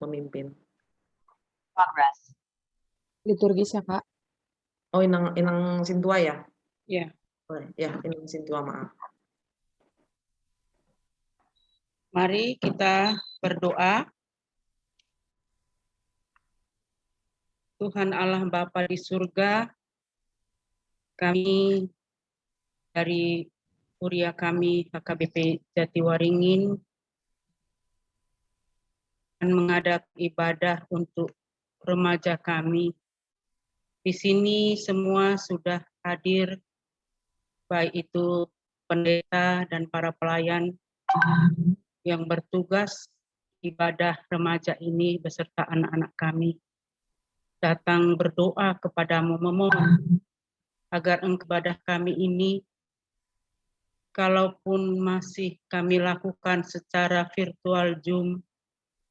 memimpin. Progress. Liturgis ya, Kak? Oh, Inang Sintua ya? Iya. Oh, ya, Inang Sintua, maaf. Mari kita berdoa. Tuhan Allah Bapa di surga, kami dari Kuria kami HKBP Jatiwaringin akan mengadakan ibadah untuk remaja kami. Di sini semua sudah hadir, baik itu pendeta dan para pelayan yang bertugas ibadah remaja ini beserta anak-anak kami. Datang berdoa kepadamu, memohon agar ibadah kami ini, kalaupun masih kami lakukan secara virtual Zoom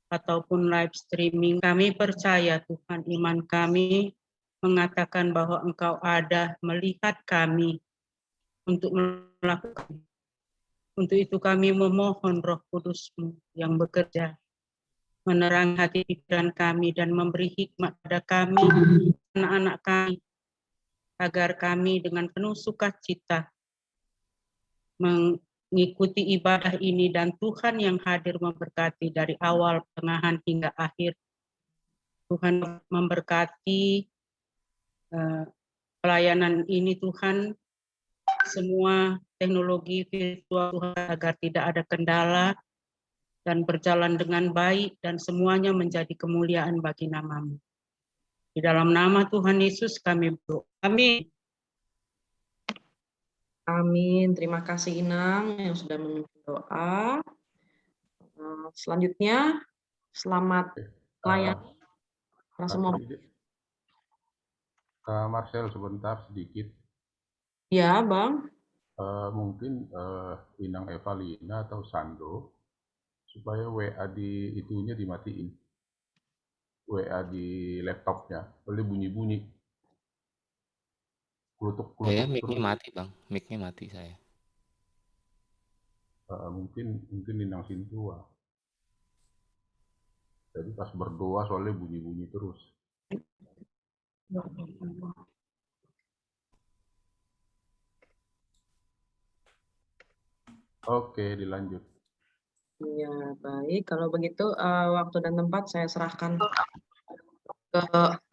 ataupun live streaming, kami percaya Tuhan, iman kami mengatakan bahwa Engkau ada melihat kami untuk melakukan. Untuk itu kami memohon Roh Kudus-Mu yang bekerja, menerangi hati pikiran kami dan memberi hikmat pada kami, anak-anak kami, agar kami dengan penuh sukacita mengikuti ibadah ini dan Tuhan yang hadir memberkati dari awal, pertengahan hingga akhir. Tuhan memberkati pelayanan ini Tuhan, semua teknologi virtual Tuhan, agar tidak ada kendala dan berjalan dengan baik dan semuanya menjadi kemuliaan bagi nama-Mu. Di dalam nama Tuhan Yesus kami berdoa. Amin. Amin. Terima kasih Inang yang sudah memimpin doa. Selanjutnya, selamat melayani. Semua. Kak Marcel sebentar sedikit. Ya, Bang. Mungkin Inang Evalina atau Sando supaya WA di itunya dimatiin. WA di laptopnya boleh bunyi-bunyi. Klutuk-klutuk. Ya, mic-nya mati, Bang. Mic-nya mati saya. Mungkin Inang Sintua. Jadi pas berdoa soalnya bunyi-bunyi terus. Oke, dilanjut. Ya, baik. Kalau begitu, waktu dan tempat saya serahkan ke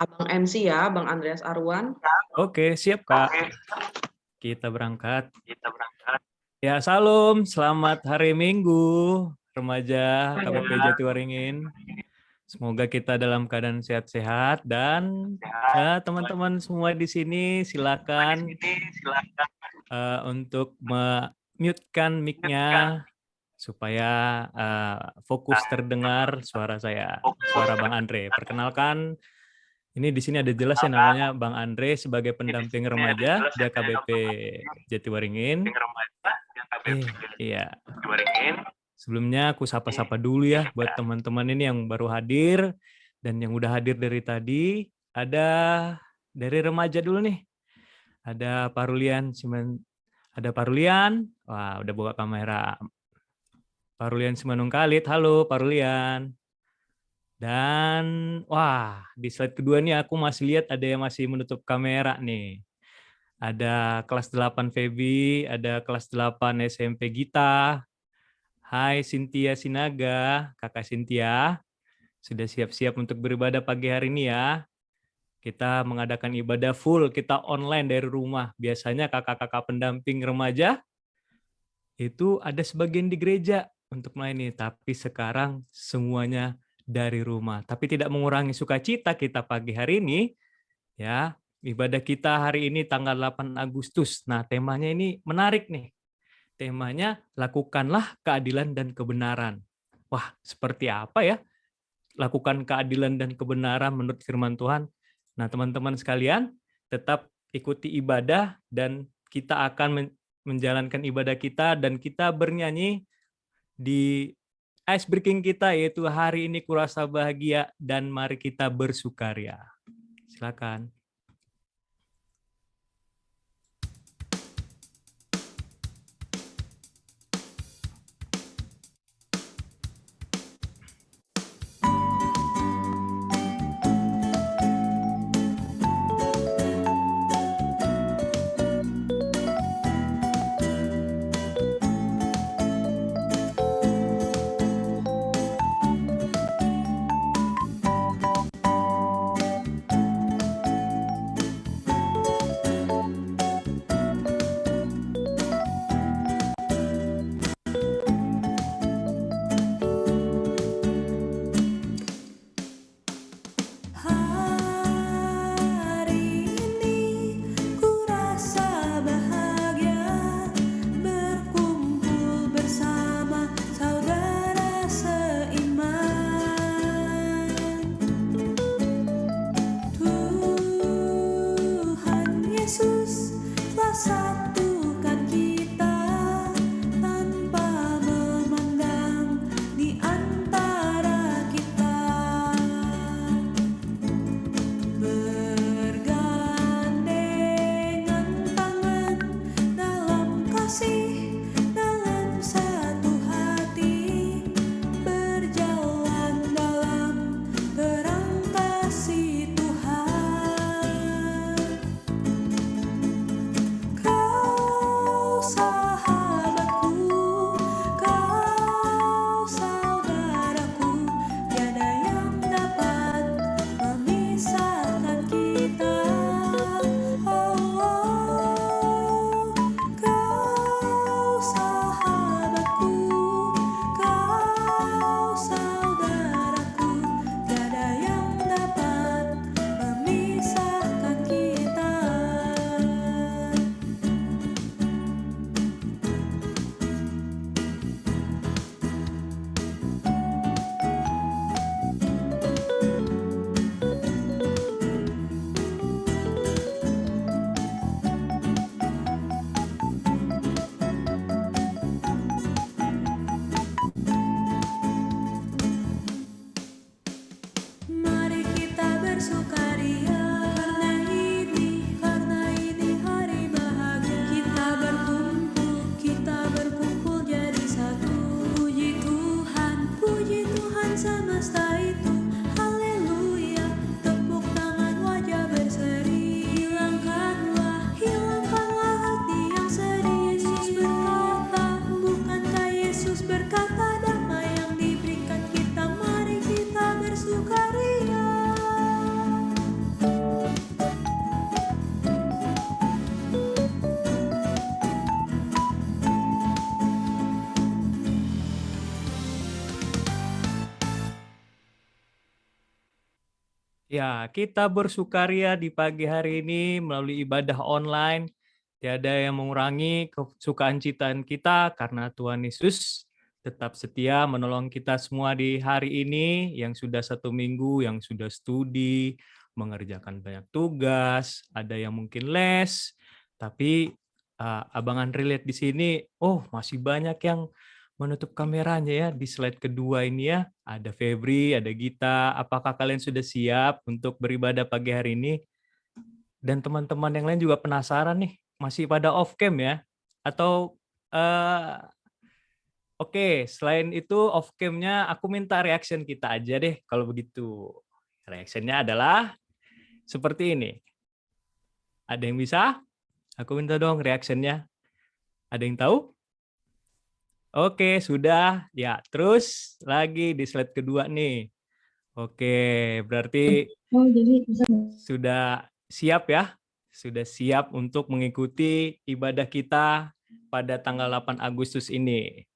Abang MC ya, Bang Andreas Arwan. Oke, siap Kak. Kita berangkat. Ya, salam. Selamat hari Minggu, remaja KBP Jatiwaringin. Semoga kita dalam keadaan sehat-sehat dan ya teman-teman semua di sini silakan untuk mute-kan mic-nya supaya fokus terdengar suara saya, suara Bang Andre. Perkenalkan, ini di sini ada jelas ya namanya Bang Andre sebagai pendamping remaja di AKBP Jatiwaringin. Iya. Sebelumnya aku sapa-sapa dulu ya buat teman-teman ini yang baru hadir dan yang udah hadir dari tadi. Ada dari remaja dulu nih. Ada Parulian, wah udah buka kamera. Parulian Simanung Kalit, halo Parulian. Dan wah di slide kedua nih aku masih lihat ada yang masih menutup kamera nih. Ada kelas 8 Feby, ada kelas 8 SMP Gita. Hai Cynthia Sinaga, Kakak Cynthia. Sudah siap-siap untuk beribadah pagi hari ini ya. Kita mengadakan ibadah full, kita online dari rumah. Biasanya kakak-kakak pendamping remaja itu ada sebagian di gereja untuk melayani, tapi sekarang semuanya dari rumah. Tapi tidak mengurangi sukacita kita pagi hari ini, ya. Ibadah kita hari ini tanggal 8 Agustus. Nah, temanya ini menarik nih. Temanya lakukanlah keadilan dan kebenaran. Wah, seperti apa ya? Lakukan keadilan dan kebenaran menurut firman Tuhan. Nah, teman-teman sekalian, tetap ikuti ibadah dan kita akan menjalankan ibadah kita dan kita bernyanyi di ice breaking kita yaitu hari ini kurasa bahagia dan mari kita bersukaria. Silakan. Ya, kita bersukaria di pagi hari ini melalui ibadah online. Tiada yang mengurangi kesukaan citaan kita karena Tuhan Yesus tetap setia menolong kita semua di hari ini yang sudah 1 minggu, yang sudah studi, mengerjakan banyak tugas, ada yang mungkin les, tapi Abang Andre lihat di sini, oh masih banyak yang menutup kameranya ya di slide kedua ini ya. Ada Febri, ada Gita. Apakah kalian sudah siap untuk beribadah pagi hari ini? Dan teman-teman yang lain juga penasaran nih, masih pada off cam ya? Atau oke, selain itu off cam-nya aku minta reaction kita aja deh kalau begitu. Reaction-nya adalah seperti ini. Ada yang bisa? Aku minta dong reaction-nya. Ada yang tahu? Oke, sudah. Ya, terus lagi di slide kedua nih. Oke, berarti Oh, jadi bisa. sudah siap ya? Sudah siap untuk mengikuti ibadah kita pada tanggal 8 Agustus ini.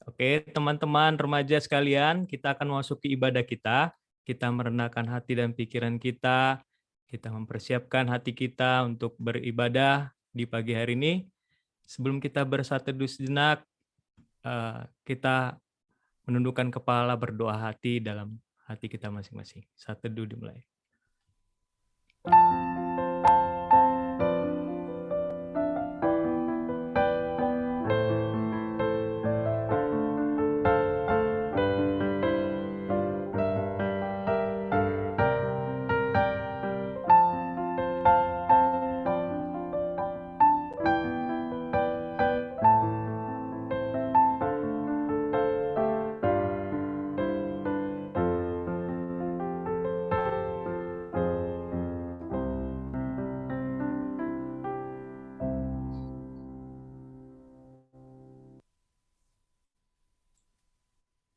Oke, teman-teman remaja sekalian, kita akan memasuki ibadah kita. Kita merendahkan hati dan pikiran kita. Kita mempersiapkan hati kita untuk beribadah di pagi hari ini. Sebelum kita bersatu teduh sejenak, kita menundukkan kepala, berdoa hati dalam hati kita masing-masing. Saat teduh dimulai.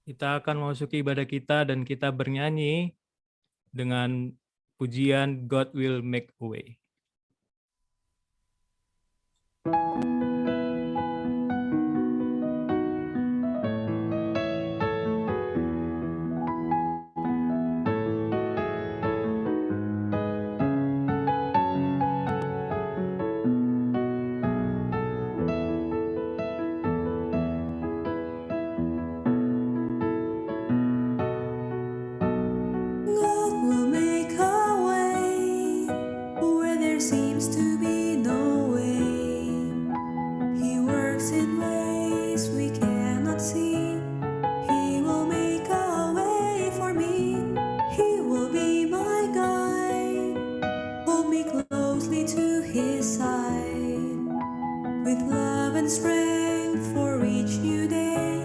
Kita akan memasuki ibadah kita dan kita bernyanyi dengan pujian God Will Make a Way. God will make a way where there seems to be no way. He works in ways we cannot see. He will make a way for me. He will be my guide. Hold me closely to his side. With love and strength for each new day,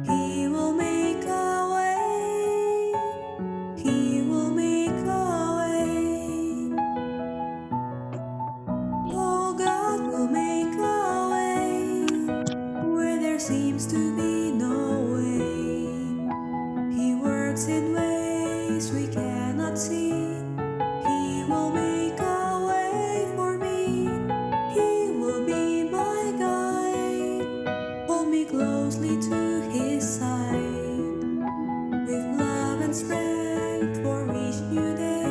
he will make a way. He will make a way. Oh, God will make a way where there seems to be no way. He works in ways we cannot see. He will make a way for me. He will be my guide. Hold me closely to his side. With love and strength for each new day,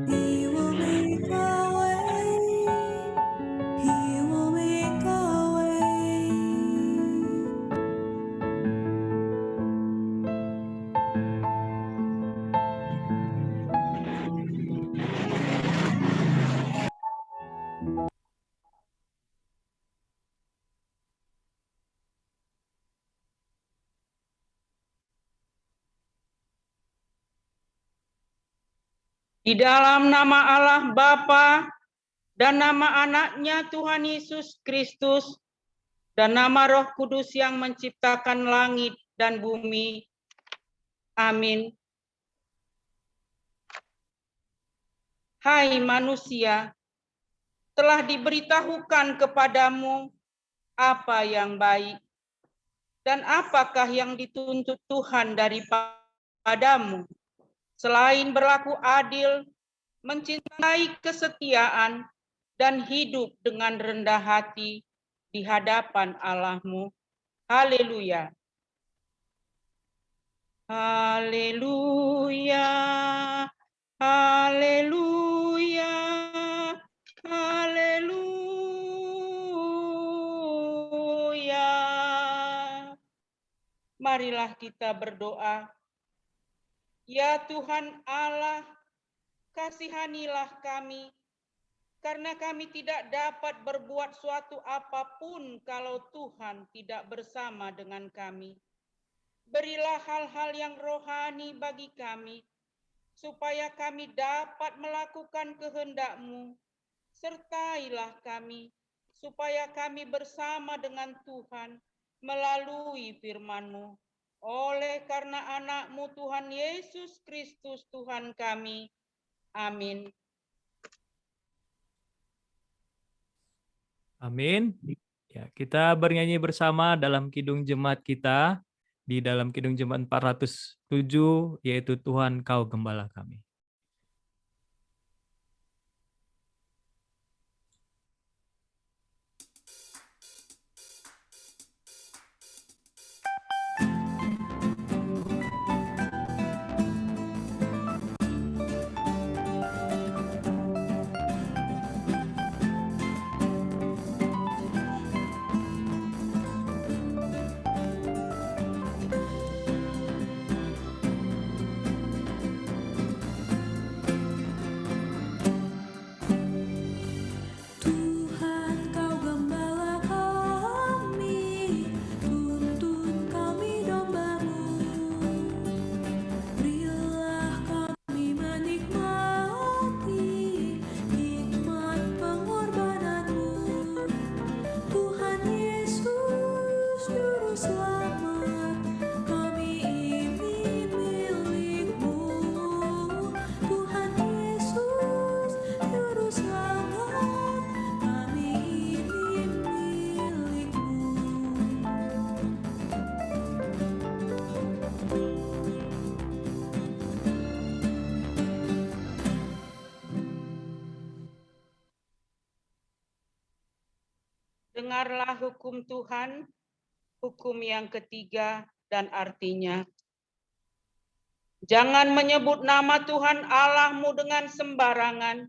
he will make a way. He will make a way. Di dalam nama Allah Bapa dan nama anaknya Tuhan Yesus Kristus dan nama Roh Kudus yang menciptakan langit dan bumi. Amin. Hai manusia, telah diberitahukan kepadamu apa yang baik dan apakah yang dituntut Tuhan daripadamu, selain berlaku adil, mencintai kesetiaan, dan hidup dengan rendah hati di hadapan Allahmu. Haleluya. Haleluya. Haleluya. Marilah kita berdoa. Ya Tuhan Allah, kasihanilah kami, karena kami tidak dapat berbuat suatu apapun kalau Tuhan tidak bersama dengan kami. Berilah hal-hal yang rohani bagi kami, supaya kami dapat melakukan kehendak-Mu. Sertailah kami, supaya kami bersama dengan Tuhan melalui firman-Mu. Oleh karena anak-Mu Tuhan Yesus Kristus Tuhan kami. Amin. Amin. Ya, kita bernyanyi bersama dalam kidung jemaat kita di dalam kidung jemaat 407 yaitu Tuhan Kau Gembala Kami. Tuhan Kau Gembala kami, tuntun kami domba-Mu. Berilah kami menikmati hikmat pengorbanan-Mu. Tuhan Yesus Juru Selamat, kami ini milik-Mu. Tuhan Yesus Juru Selamat, kami ini milik-Mu. Dengarlah hukum Tuhan, hukum yang ketiga dan artinya. Jangan menyebut nama Tuhan Allahmu dengan sembarangan,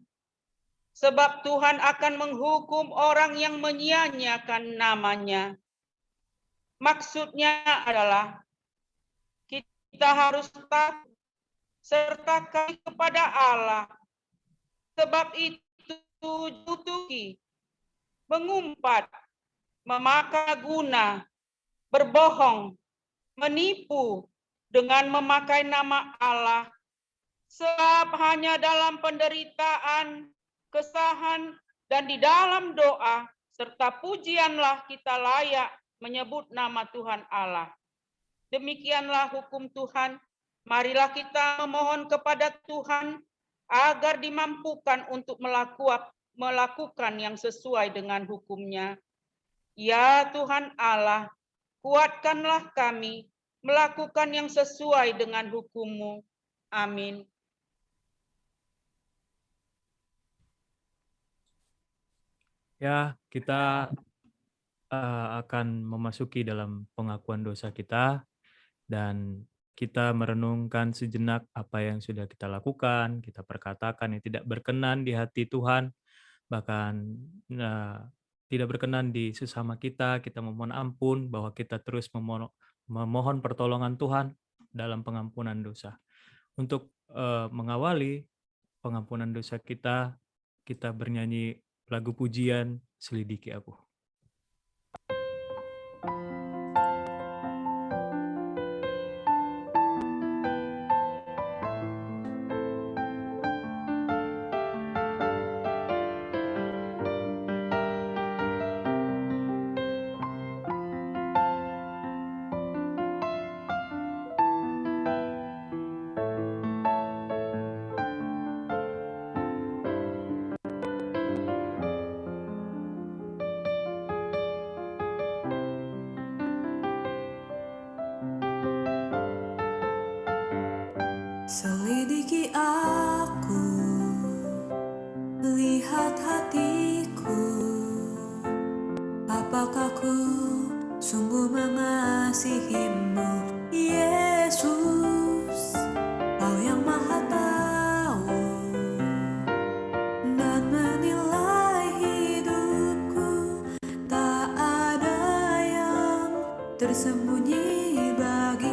sebab Tuhan akan menghukum orang yang menyia-nyiakan namanya. Maksudnya adalah kita harus takut serta kasih kepada Allah. Sebab itu jutuki, mengumpat, memakai guna, berbohong, menipu dengan memakai nama Allah. Sebab hanya dalam penderitaan, kesahan, dan di dalam doa, serta pujianlah kita layak menyebut nama Tuhan Allah. Demikianlah hukum Tuhan. Marilah kita memohon kepada Tuhan agar dimampukan untuk melakukan yang sesuai dengan hukum-Nya. Ya Tuhan Allah, kuatkanlah kami melakukan yang sesuai dengan hukum-Mu. Amin. Ya, kita akan memasuki dalam pengakuan dosa kita dan kita merenungkan sejenak apa yang sudah kita lakukan, kita perkatakan yang tidak berkenan di hati Tuhan, bahkan tidak berkenan di sesama kita memohon ampun bahwa kita terus memohon pertolongan Tuhan dalam pengampunan dosa. Untuk mengawali pengampunan dosa kita bernyanyi lagu pujian Selidiki Aku. Selidiki aku, lihat hatiku, apakah ku sungguh mengasihi-Mu, Yesus, Kau yang Maha Tahu dan menilai hidupku, tak ada yang tersembunyi bagi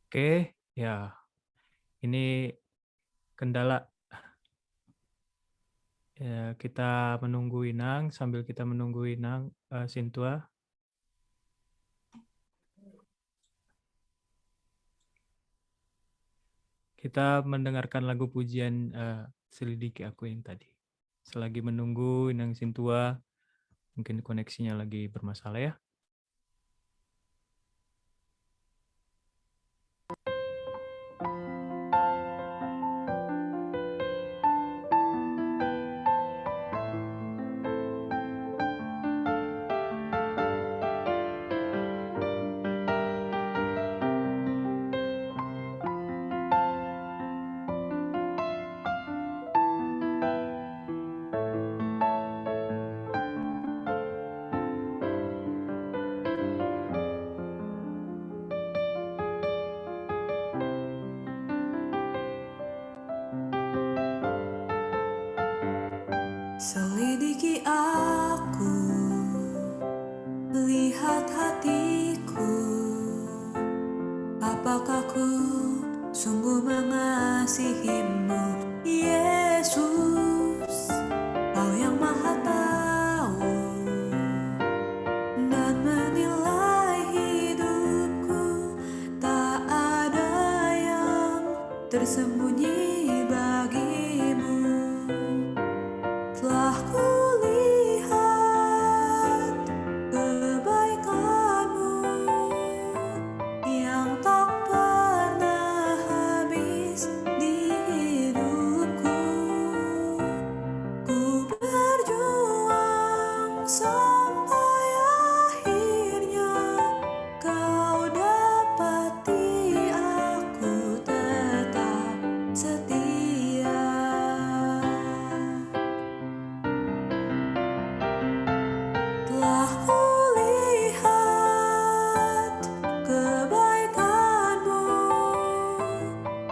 Oke, ya ini kendala. Ya, kita menunggu Inang. Sambil kita menunggu Inang, Sintua. Kita mendengarkan lagu pujian Selidiki Aku yang tadi. Selagi menunggu Inang Sintua, mungkin koneksinya lagi bermasalah ya. Selidiki aku, lihat hatiku, apakah ku sungguh mengasihimu, Yesus, Kau yang Maha Tahu dan menilai hidupku, tak ada yang tersembunyi bagimu. Telah kulihat kebaikan-Mu yang tak pernah habis di hidupku. Ku berjuang sampai akhirnya Kau dapati aku tetap setia. Telah kulihat kebaikan-Mu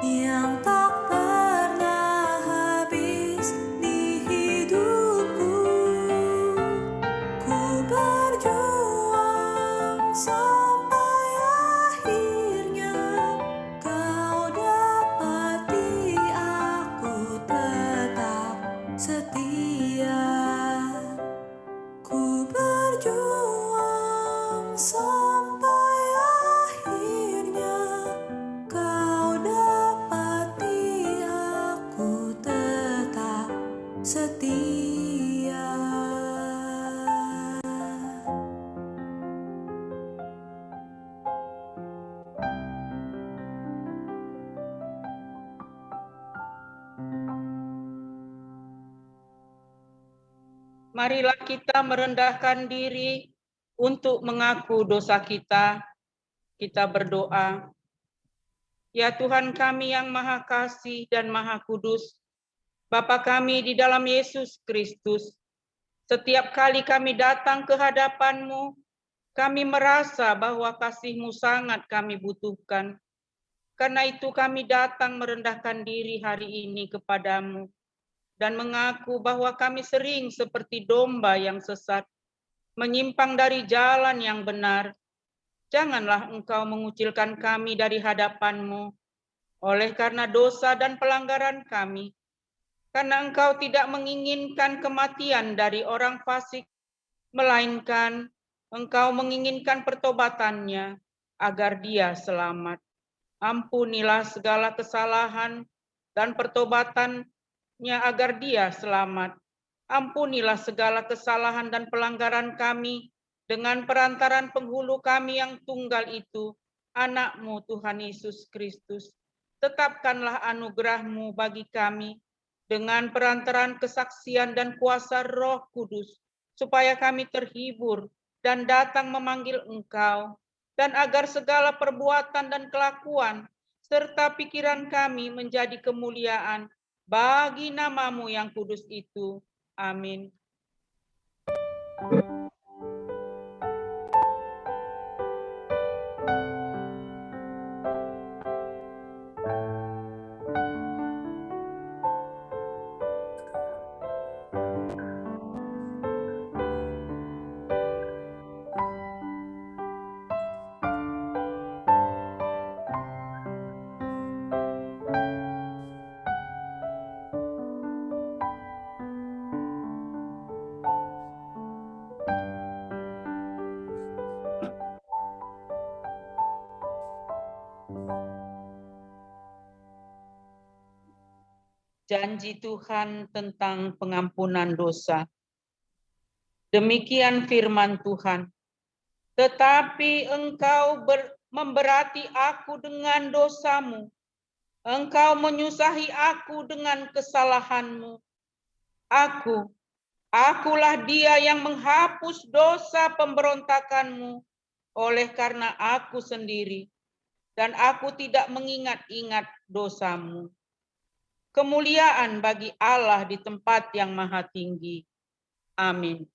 yang tak pernah habis di hidupku. Ku berjuang sampai akhirnya Kau dapati aku tetap setia. Ku berjuang sampai akhirnya Kau dapati aku tetap setia. Marilah kita merendahkan diri untuk mengaku dosa kita. Kita berdoa. Ya Tuhan kami yang Maha Kasih dan Maha Kudus, Bapa kami di dalam Yesus Kristus, setiap kali kami datang ke hadapan-Mu, kami merasa bahwa kasih-Mu sangat kami butuhkan. Karena itu kami datang merendahkan diri hari ini kepadamu dan mengaku bahwa kami sering seperti domba yang sesat, menyimpang dari jalan yang benar. Janganlah Engkau mengucilkan kami dari hadapan-Mu oleh karena dosa dan pelanggaran kami. Karena Engkau tidak menginginkan kematian dari orang fasik, melainkan Engkau menginginkan pertobatannya agar dia selamat. Ampunilah segala kesalahan dan pertobatannya agar dia selamat. Ampunilah segala kesalahan dan pelanggaran kami dengan perantaran penghulu kami yang tunggal itu, anak-Mu Tuhan Yesus Kristus. Tetapkanlah anugerah-Mu bagi kami dengan perantaran kesaksian dan kuasa Roh Kudus, supaya kami terhibur dan datang memanggil Engkau, dan agar segala perbuatan dan kelakuan serta pikiran kami menjadi kemuliaan bagi nama-Mu yang kudus itu. Amin. janji Tuhan tentang pengampunan dosa. Demikian firman Tuhan. Tetapi engkau memberati aku dengan dosamu. Engkau menyusahi aku dengan kesalahanmu. Akulah dia yang menghapus dosa pemberontakanmu oleh karena aku sendiri. Dan aku tidak mengingat-ingat dosamu. Kemuliaan bagi Allah di tempat yang maha tinggi. Amin.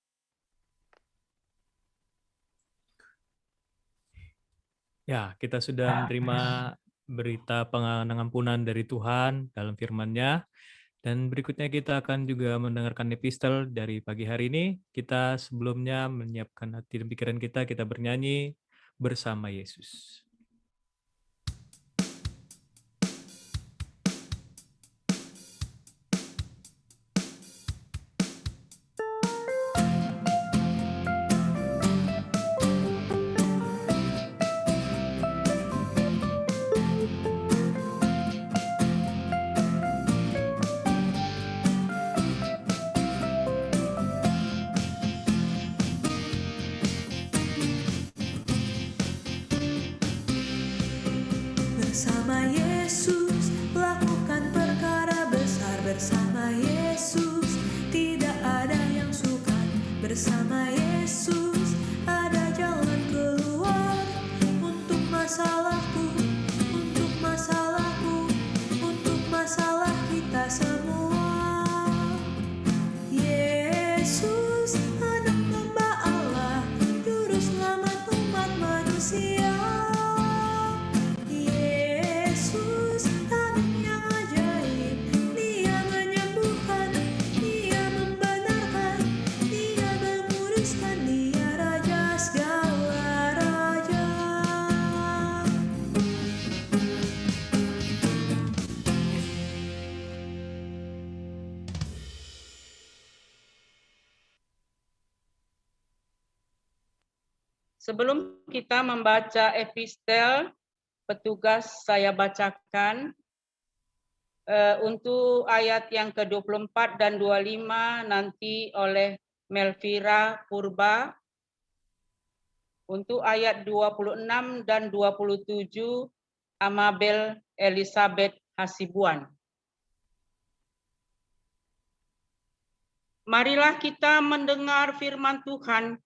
Ya, kita sudah menerima berita pengampunan dari Tuhan dalam firman-Nya. Dan berikutnya kita akan juga mendengarkan epistel dari pagi hari ini. Kita sebelumnya menyiapkan hati dan pikiran kita bernyanyi bersama Yesus. Bersama Yesus, lakukan perkara besar bersama Yesus. Tidak ada yang sukar bersama Yesus. Ada jalan keluar untuk masalahku, untuk masalahku, untuk masalah kita semua. Yesus, anak hamba Allah, juru selamat umat manusia. Sebelum kita membaca epistel, petugas saya bacakan untuk ayat yang ke-24 dan 25 nanti oleh Melvira Purba. Untuk ayat 26 dan 27 Amabel Elizabeth Hasibuan. Marilah kita mendengar firman Tuhan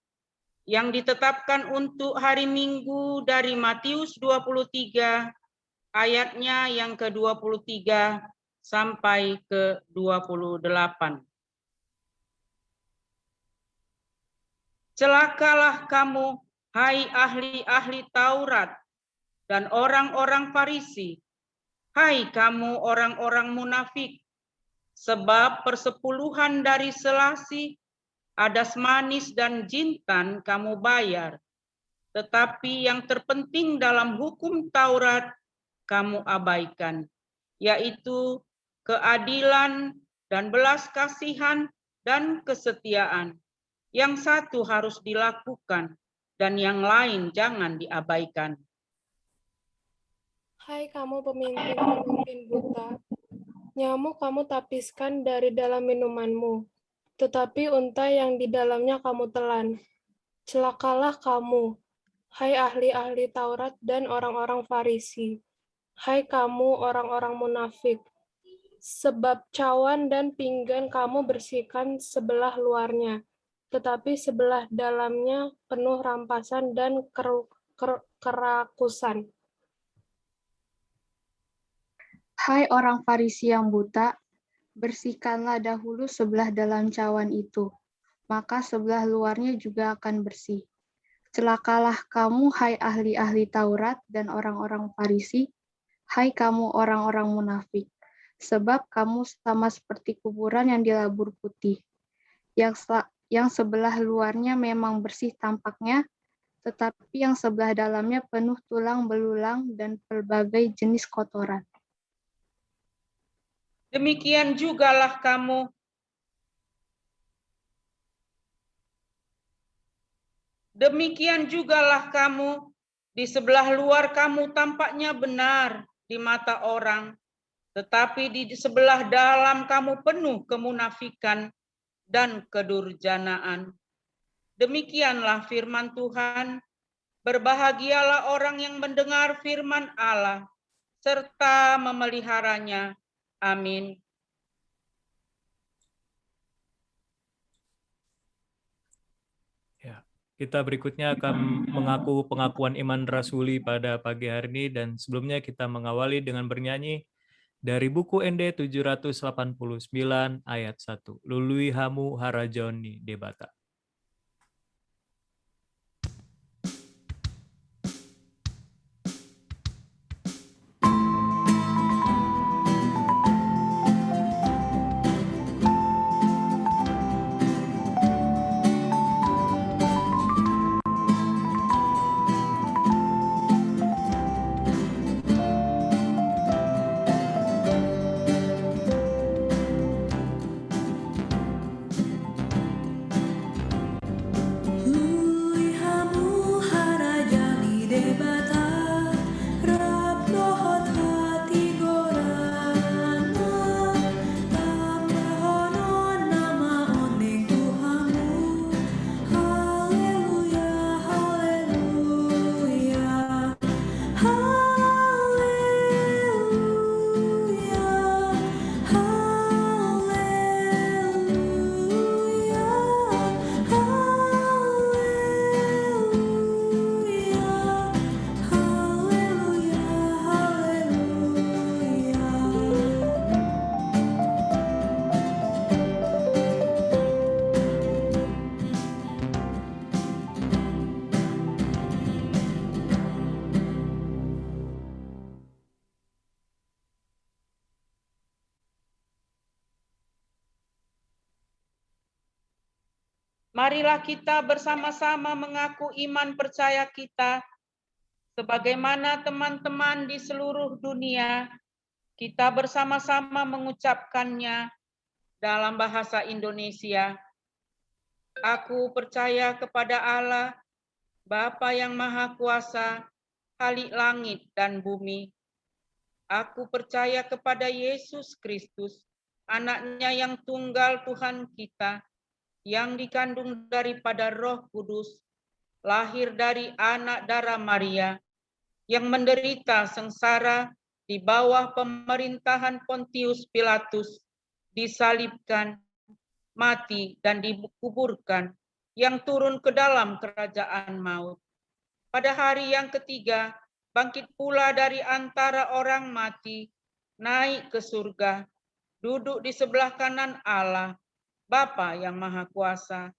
yang ditetapkan untuk hari Minggu dari Matius 23 ayatnya yang ke-23 sampai ke-28. Celakalah kamu, hai ahli-ahli Taurat dan orang-orang Farisi, hai kamu orang-orang munafik, sebab persepuluhan dari selasih, adas manis dan jintan kamu bayar, tetapi yang terpenting dalam hukum Taurat kamu abaikan, yaitu keadilan dan belas kasihan dan kesetiaan. Yang satu harus dilakukan dan yang lain jangan diabaikan. Hai kamu pemimpin-pemimpin buta, nyamuk kamu tapiskan dari dalam minumanmu, tetapi unta yang di dalamnya kamu telan. Celakalah kamu, hai ahli-ahli Taurat dan orang-orang Farisi, hai kamu orang-orang munafik, sebab cawan dan pinggan kamu bersihkan sebelah luarnya, tetapi sebelah dalamnya penuh rampasan dan kerakusan. Hai orang Farisi yang buta, bersihkanlah dahulu sebelah dalam cawan itu, maka sebelah luarnya juga akan bersih. Celakalah kamu, hai ahli-ahli Taurat dan orang-orang Farisi, hai kamu orang-orang munafik, sebab kamu sama seperti kuburan yang dilabur putih, yang sebelah luarnya memang bersih tampaknya, tetapi yang sebelah dalamnya penuh tulang belulang dan berbagai jenis kotoran. Demikian jugalah kamu, di sebelah luar kamu tampaknya benar di mata orang, tetapi di sebelah dalam kamu penuh kemunafikan dan kedurjanaan. Demikianlah firman Tuhan. Berbahagialah orang yang mendengar firman Allah serta memeliharanya. Amin. Ya, kita berikutnya akan mengaku pengakuan iman rasuli pada pagi hari ini, dan sebelumnya kita mengawali dengan bernyanyi dari buku ND 789 ayat 1. Lului hamu harajoni debata. Marilah kita bersama-sama mengaku iman percaya kita, sebagaimana teman-teman di seluruh dunia, kita bersama-sama mengucapkannya dalam bahasa Indonesia. Aku percaya kepada Allah, Bapa yang Maha Kuasa, Khalik langit dan bumi. Aku percaya kepada Yesus Kristus, Anak-Nya yang tunggal Tuhan kita, yang dikandung daripada Roh Kudus, lahir dari anak darah Maria, yang menderita sengsara di bawah pemerintahan Pontius Pilatus, disalibkan, mati dan dikuburkan, yang turun ke dalam kerajaan maut. Pada hari yang ketiga, bangkit pula dari antara orang mati, naik ke surga, duduk di sebelah kanan Allah, Bapa yang Maha Kuasa.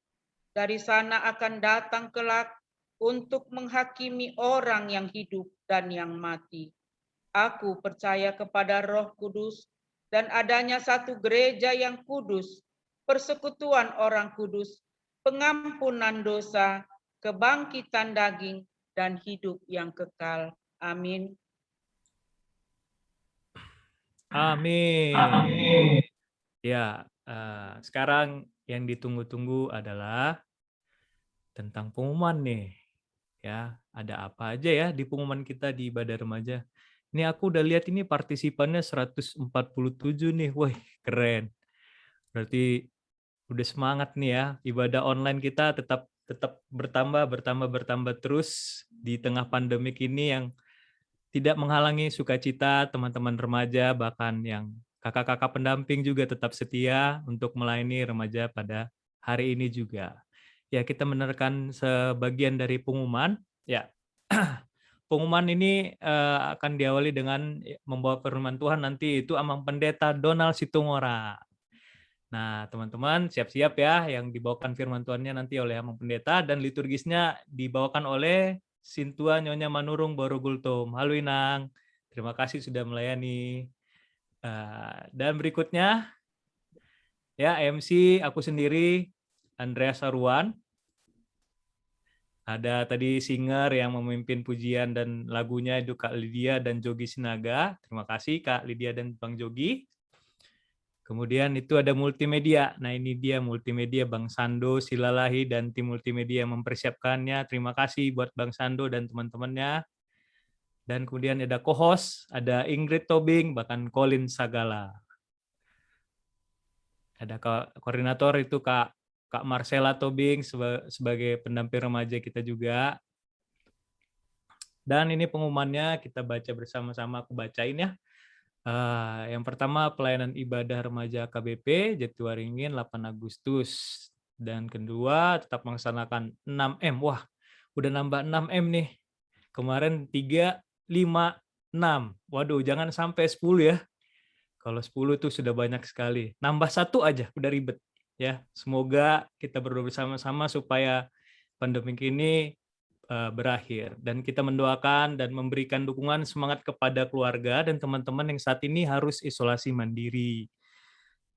Dari sana akan datang kelak untuk menghakimi orang yang hidup dan yang mati. Aku percaya kepada Roh Kudus dan adanya satu gereja yang kudus, persekutuan orang kudus, pengampunan dosa, kebangkitan daging, dan hidup yang kekal. Amin. Amin. Ya, sekarang yang ditunggu-tunggu adalah tentang pengumuman nih. Ya, ada apa aja ya di pengumuman kita di ibadah remaja. Ini aku udah lihat ini partisipannya 147 nih. Wah, keren. Berarti udah semangat nih ya. Ibadah online kita tetap bertambah terus di tengah pandemik ini yang tidak menghalangi sukacita teman-teman remaja, bahkan yang kakak-kakak pendamping juga tetap setia untuk melayani remaja pada hari ini juga. Ya, kita menerkan sebagian dari pengumuman. Ya, pengumuman ini akan diawali dengan membawa firman Tuhan nanti itu Amang Pendeta Donald Situmorang. Nah, teman-teman siap-siap ya, yang dibawakan firman Tuhannya nanti oleh Amang Pendeta, dan liturgisnya dibawakan oleh Sintua Nyonya Manurung Borogultum. Halo Inang, terima kasih sudah melayani. Dan berikutnya, ya MC aku sendiri, Andreas Saruan. Ada tadi singer yang memimpin pujian dan lagunya itu Kak Lydia dan Jogi Sinaga. Terima kasih Kak Lydia dan Bang Jogi. Kemudian itu ada multimedia. Nah ini dia multimedia Bang Sando Silalahi dan tim multimedia yang mempersiapkannya. Terima kasih buat Bang Sando dan teman-temannya. Dan kemudian ada co-host, ada Ingrid Tobing, bahkan Colin Sagala. Ada koordinator itu Kak Marcella Tobing sebagai pendamping remaja kita juga. Dan ini pengumumannya kita baca bersama-sama, aku bacain ya. Yang pertama pelayanan ibadah remaja KBP Jatiwaringin 8 Agustus. Dan kedua tetap melaksanakan 6M. Wah, udah nambah 6M nih. Kemarin 3, 5, 6. Waduh, jangan sampai 10 ya. Kalau 10 tuh sudah banyak sekali. Nambah 1 aja, udah ribet. Ya, semoga kita berdoa bersama-sama supaya pandemi ini berakhir. Dan kita mendoakan dan memberikan dukungan semangat kepada keluarga dan teman-teman yang saat ini harus isolasi mandiri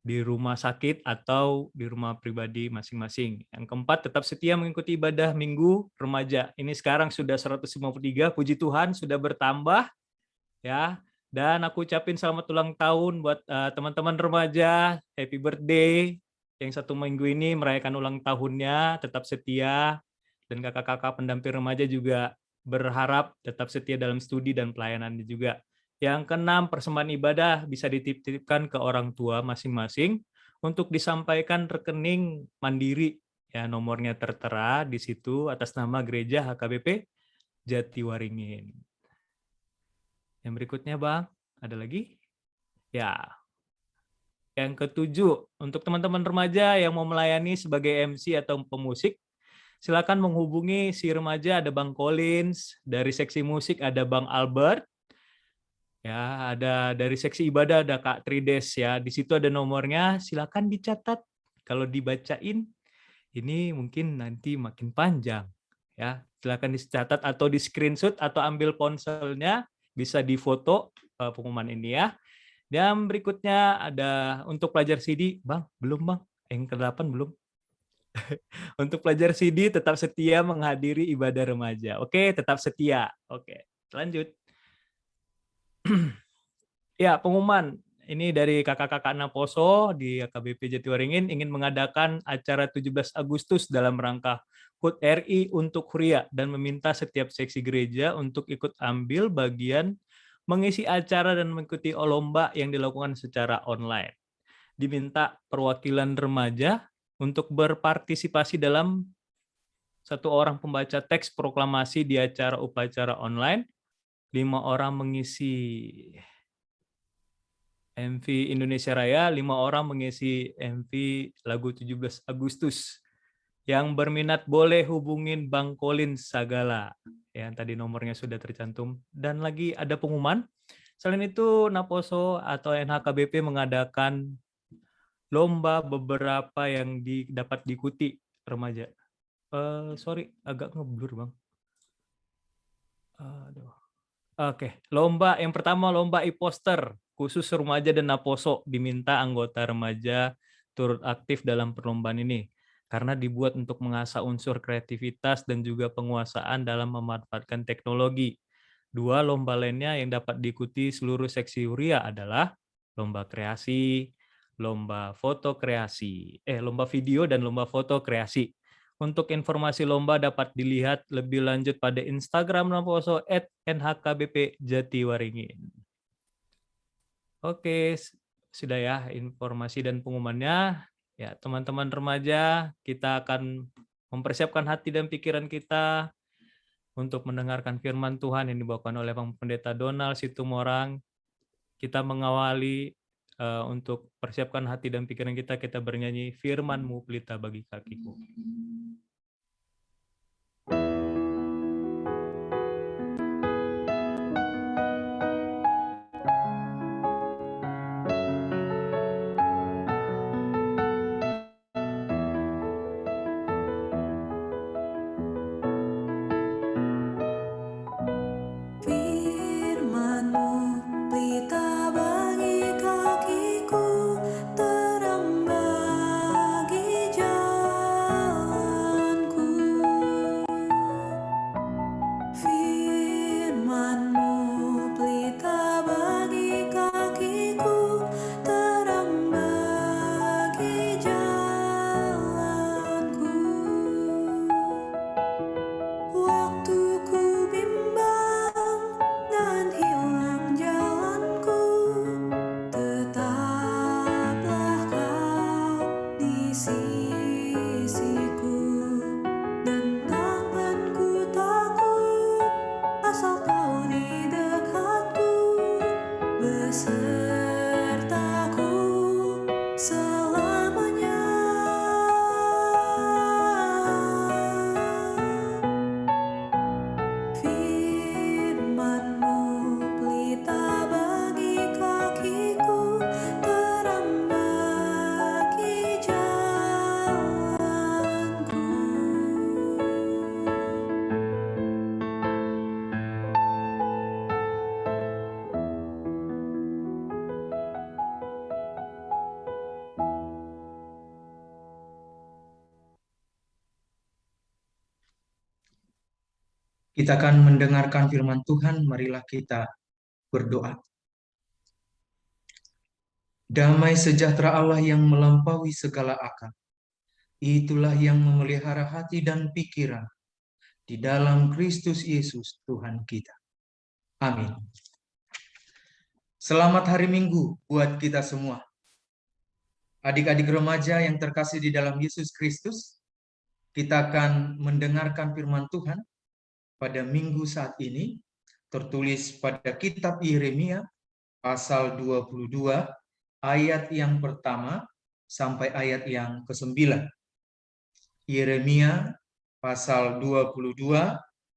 di rumah sakit atau di rumah pribadi masing-masing. Yang keempat, tetap setia mengikuti ibadah minggu remaja. Ini sekarang sudah 153, puji Tuhan sudah bertambah ya. Dan aku ucapin selamat ulang tahun buat teman-teman remaja, happy birthday. Yang 1 minggu ini merayakan ulang tahunnya, tetap setia. Dan kakak-kakak pendamping remaja juga berharap tetap setia dalam studi dan pelayanannya juga. Yang keenam, persembahan ibadah bisa dititipkan ke orang tua masing-masing untuk disampaikan rekening mandiri. Ya, nomornya tertera di situ atas nama Gereja HKBP Jatiwaringin. Yang berikutnya, Bang, ada lagi? Ya. Yang ketujuh, untuk teman-teman remaja yang mau melayani sebagai MC atau pemusik, silakan menghubungi si remaja, ada Bang Collins, dari seksi musik ada Bang Albert, ya, ada dari seksi ibadah ada Kak Trides ya. Di situ ada nomornya, silakan dicatat. Kalau dibacain ini mungkin nanti makin panjang ya. Silakan dicatat atau di screenshot atau ambil ponselnya, bisa difoto pengumuman ini ya. Dan berikutnya ada untuk pelajar CD, Bang, belum Bang? Yang ke-8 belum? Untuk pelajar CD tetap setia menghadiri ibadah remaja. Oke, tetap setia. Oke, lanjut. Ya, pengumuman ini dari kakak-kakak Naposo di KBP Jatiwaringin ingin mengadakan acara 17 Agustus dalam rangka HUT RI untuk Huria dan meminta setiap seksi gereja untuk ikut ambil bagian mengisi acara dan mengikuti lomba yang dilakukan secara online. Diminta perwakilan remaja untuk berpartisipasi dalam 1 orang pembaca teks proklamasi di acara upacara online, 5 orang mengisi MV Indonesia Raya, 5 orang mengisi MV lagu 17 Agustus. Yang berminat boleh hubungin Bang Colin Sagala. Yang tadi nomornya sudah tercantum. Dan lagi ada pengumuman. Selain itu, Naposo atau NHKBP mengadakan lomba beberapa yang dapat diikuti remaja. Sorry, agak ngeblur, Bang. Aduh. Oke, lomba yang pertama lomba e-poster khusus remaja dan Naposo, diminta anggota remaja turut aktif dalam perlombaan ini karena dibuat untuk mengasah unsur kreativitas dan juga penguasaan dalam memanfaatkan teknologi. 2 lomba lainnya yang dapat diikuti seluruh seksi Huria adalah lomba kreasi, lomba foto kreasi, lomba video dan lomba foto kreasi. Untuk informasi lomba dapat dilihat lebih lanjut pada Instagram Naposo @nhkbp Jatiwaringin. Oke, sudah ya informasi dan pengumumannya. Ya, teman-teman remaja, kita akan mempersiapkan hati dan pikiran kita untuk mendengarkan firman Tuhan yang dibawakan oleh Bang Pendeta Donald Situmorang. Kita mengawali untuk persiapkan hati dan pikiran kita, kita bernyanyi firman-Mu pelita bagi kakiku. Firman-Mu pelita bagi kakiku, terang bagi jalan. Kita akan mendengarkan firman Tuhan, marilah kita berdoa. Damai sejahtera Allah yang melampaui segala akal, itulah yang memelihara hati dan pikiran di dalam Kristus Yesus Tuhan kita. Amin. Selamat hari Minggu buat kita semua. Adik-adik remaja yang terkasih di dalam Yesus Kristus, kita akan mendengarkan firman Tuhan pada minggu saat ini, tertulis pada kitab Yeremia pasal 22 ayat yang pertama sampai ayat yang ke-9. Yeremia pasal 22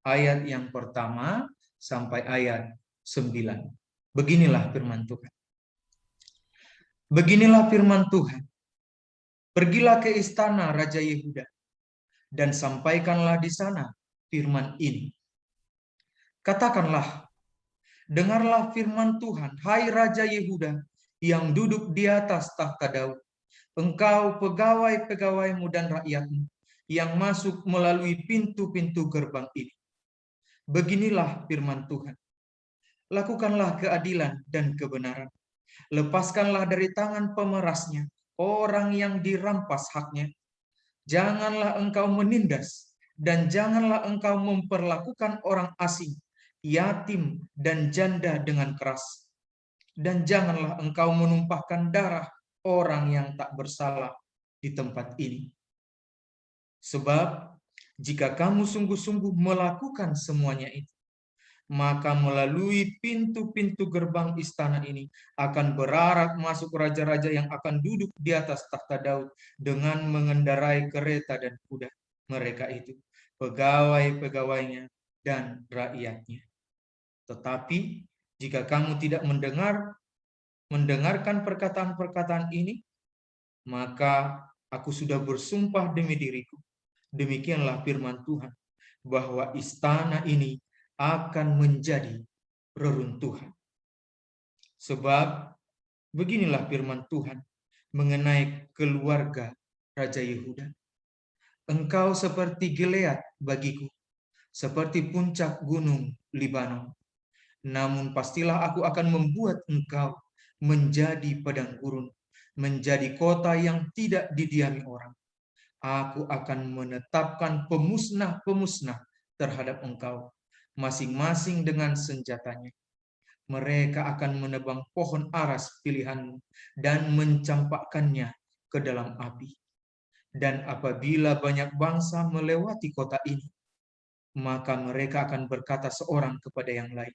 ayat yang pertama sampai ayat 9. Beginilah firman Tuhan. Beginilah firman Tuhan. Pergilah ke istana Raja Yehuda dan sampaikanlah di sana firman ini. Katakanlah, dengarlah firman Tuhan, hai Raja Yehuda yang duduk di atas tahta Daud. Engkau pegawai-pegawaimu dan rakyatmu yang masuk melalui pintu-pintu gerbang ini. Beginilah firman Tuhan. Lakukanlah keadilan dan kebenaran. Lepaskanlah dari tangan pemerasnya orang yang dirampas haknya. Janganlah engkau menindas dan janganlah engkau memperlakukan orang asing, yatim dan janda dengan keras. Dan janganlah engkau menumpahkan darah orang yang tak bersalah di tempat ini. Sebab jika kamu sungguh-sungguh melakukan semuanya itu, maka melalui pintu-pintu gerbang istana ini akan berarak masuk raja-raja yang akan duduk di atas tahta Daud dengan mengendarai kereta dan kuda. Mereka itu pegawai-pegawainya dan rakyatnya. Tetapi jika kamu tidak mendengarkan perkataan-perkataan ini, maka aku sudah bersumpah demi diriku, demikianlah firman Tuhan, bahwa istana ini akan menjadi reruntuhan. Sebab beginilah firman Tuhan mengenai keluarga Raja Yehuda. Engkau seperti Gilead bagiku, seperti puncak gunung Libanon. Namun pastilah aku akan membuat engkau menjadi padang gurun, menjadi kota yang tidak didiami orang. Aku akan menetapkan pemusnah-pemusnah terhadap engkau, masing-masing dengan senjatanya. Mereka akan menebang pohon aras pilihanmu dan mencampakkannya ke dalam api. Dan apabila banyak bangsa melewati kota ini, maka mereka akan berkata seorang kepada yang lain,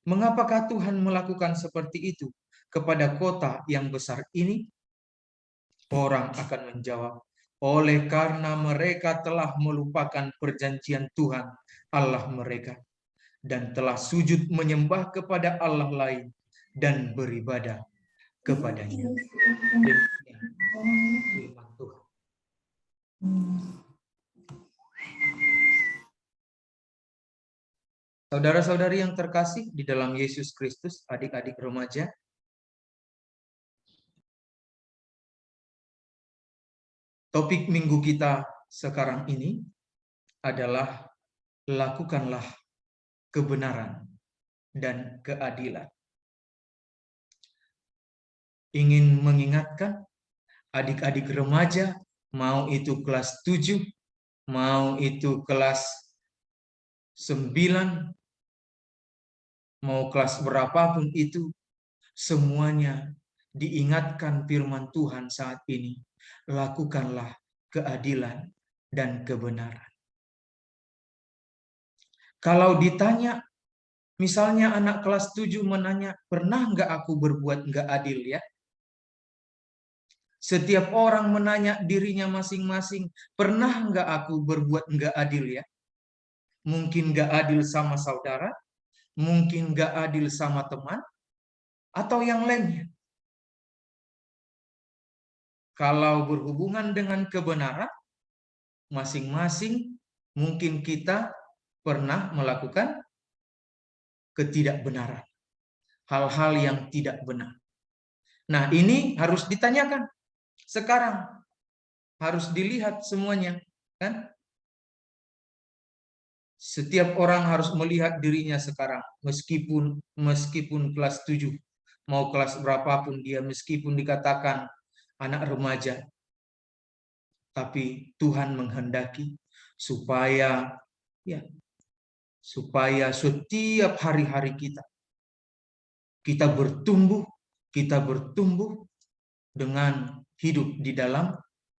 mengapakah Tuhan melakukan seperti itu kepada kota yang besar ini? Orang akan menjawab, oleh karena mereka telah melupakan perjanjian Tuhan Allah mereka dan telah sujud menyembah kepada Allah lain dan beribadah kepadanya. Firman Tuhan. Saudara-saudari yang terkasih di dalam Yesus Kristus, adik-adik remaja, topik minggu kita sekarang ini adalah lakukanlah kebenaran dan keadilan. Ingin mengingatkan adik-adik remaja, mau itu kelas 7, mau itu kelas 9, mau kelas berapapun itu, semuanya diingatkan firman Tuhan saat ini. Lakukanlah keadilan dan kebenaran. Kalau ditanya, misalnya anak kelas 7 menanya, pernah nggak aku berbuat nggak adil ya? Setiap orang menanya dirinya masing-masing, pernah nggak aku berbuat nggak adil ya? Mungkin nggak adil sama saudara, mungkin nggak adil sama teman, atau yang lainnya. Kalau berhubungan dengan kebenaran, masing-masing mungkin kita pernah melakukan ketidakbenaran, hal-hal yang tidak benar. Nah, ini harus ditanyakan. Sekarang harus dilihat semuanya, kan? Setiap orang harus melihat dirinya sekarang, meskipun kelas 7, mau kelas berapapun dia, meskipun dikatakan anak remaja, tapi Tuhan menghendaki supaya setiap hari-hari kita bertumbuh dengan hidup di dalam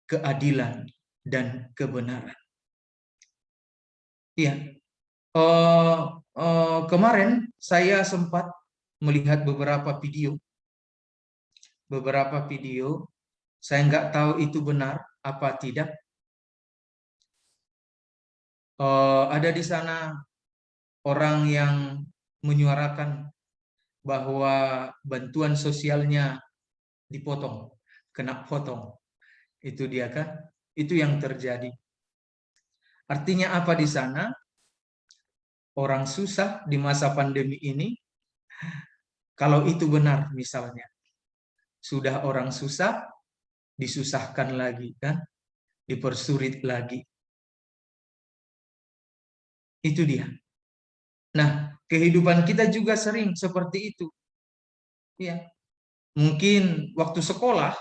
keadilan dan kebenaran. Ya, kemarin saya sempat melihat beberapa video. Saya nggak tahu itu benar apa tidak. Ada di sana orang yang menyuarakan bahwa bantuan sosialnya dipotong, kena potong. Itu dia kan? Itu yang terjadi. Artinya apa di sana? Orang susah di masa pandemi ini, kalau itu benar misalnya, sudah orang susah, disusahkan lagi kan, dipersulit lagi. Itu dia. Nah, kehidupan kita juga sering seperti itu. Ya, mungkin waktu sekolah,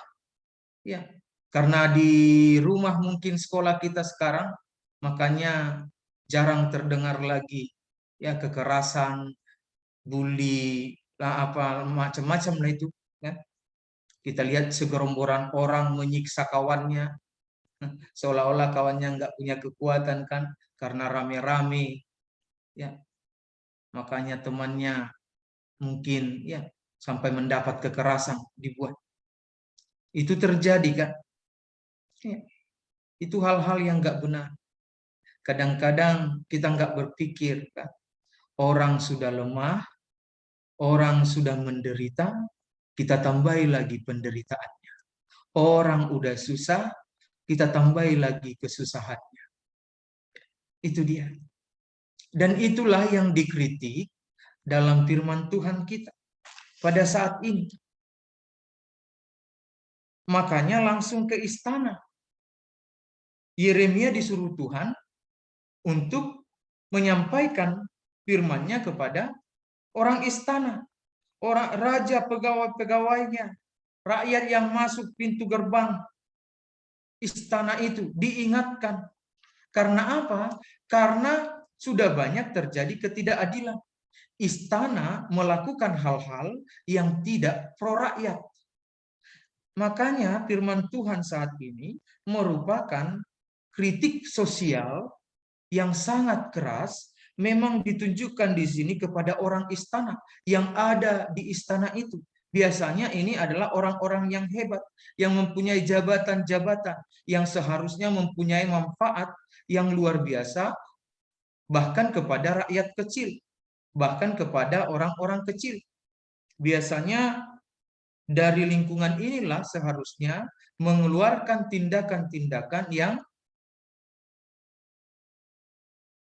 ya, karena di rumah mungkin sekolah kita sekarang, makanya jarang terdengar lagi ya kekerasan, bully, lah apa macam-macam lah itu. Ya. Kita lihat segerombolan orang menyiksa kawannya, seolah-olah kawannya nggak punya kekuatan kan, karena rame-rame, ya. Makanya temannya mungkin ya sampai mendapat kekerasan dibuat. Itu terjadi kan? Ya. Itu hal-hal yang nggak benar. Kadang-kadang kita nggak berpikir kan, orang sudah lemah, orang sudah menderita, kita tambahi lagi penderitaannya. Orang udah susah, kita tambahi lagi kesusahannya. Itu dia. Dan itulah yang dikritik dalam firman Tuhan kita pada saat ini. Makanya langsung ke istana. Yeremia disuruh Tuhan untuk menyampaikan firman-Nya kepada orang istana, orang raja, pegawai-pegawainya, rakyat yang masuk pintu gerbang istana itu diingatkan. Karena apa? Karena sudah banyak terjadi ketidakadilan. Istana melakukan hal-hal yang tidak pro rakyat. Makanya firman Tuhan saat ini merupakan kritik sosial yang sangat keras, memang ditunjukkan di sini kepada orang istana yang ada di istana itu. Biasanya ini adalah orang-orang yang hebat, yang mempunyai jabatan-jabatan, yang seharusnya mempunyai manfaat yang luar biasa, bahkan kepada rakyat kecil, bahkan kepada orang-orang kecil. Biasanya dari lingkungan inilah seharusnya mengeluarkan tindakan-tindakan yang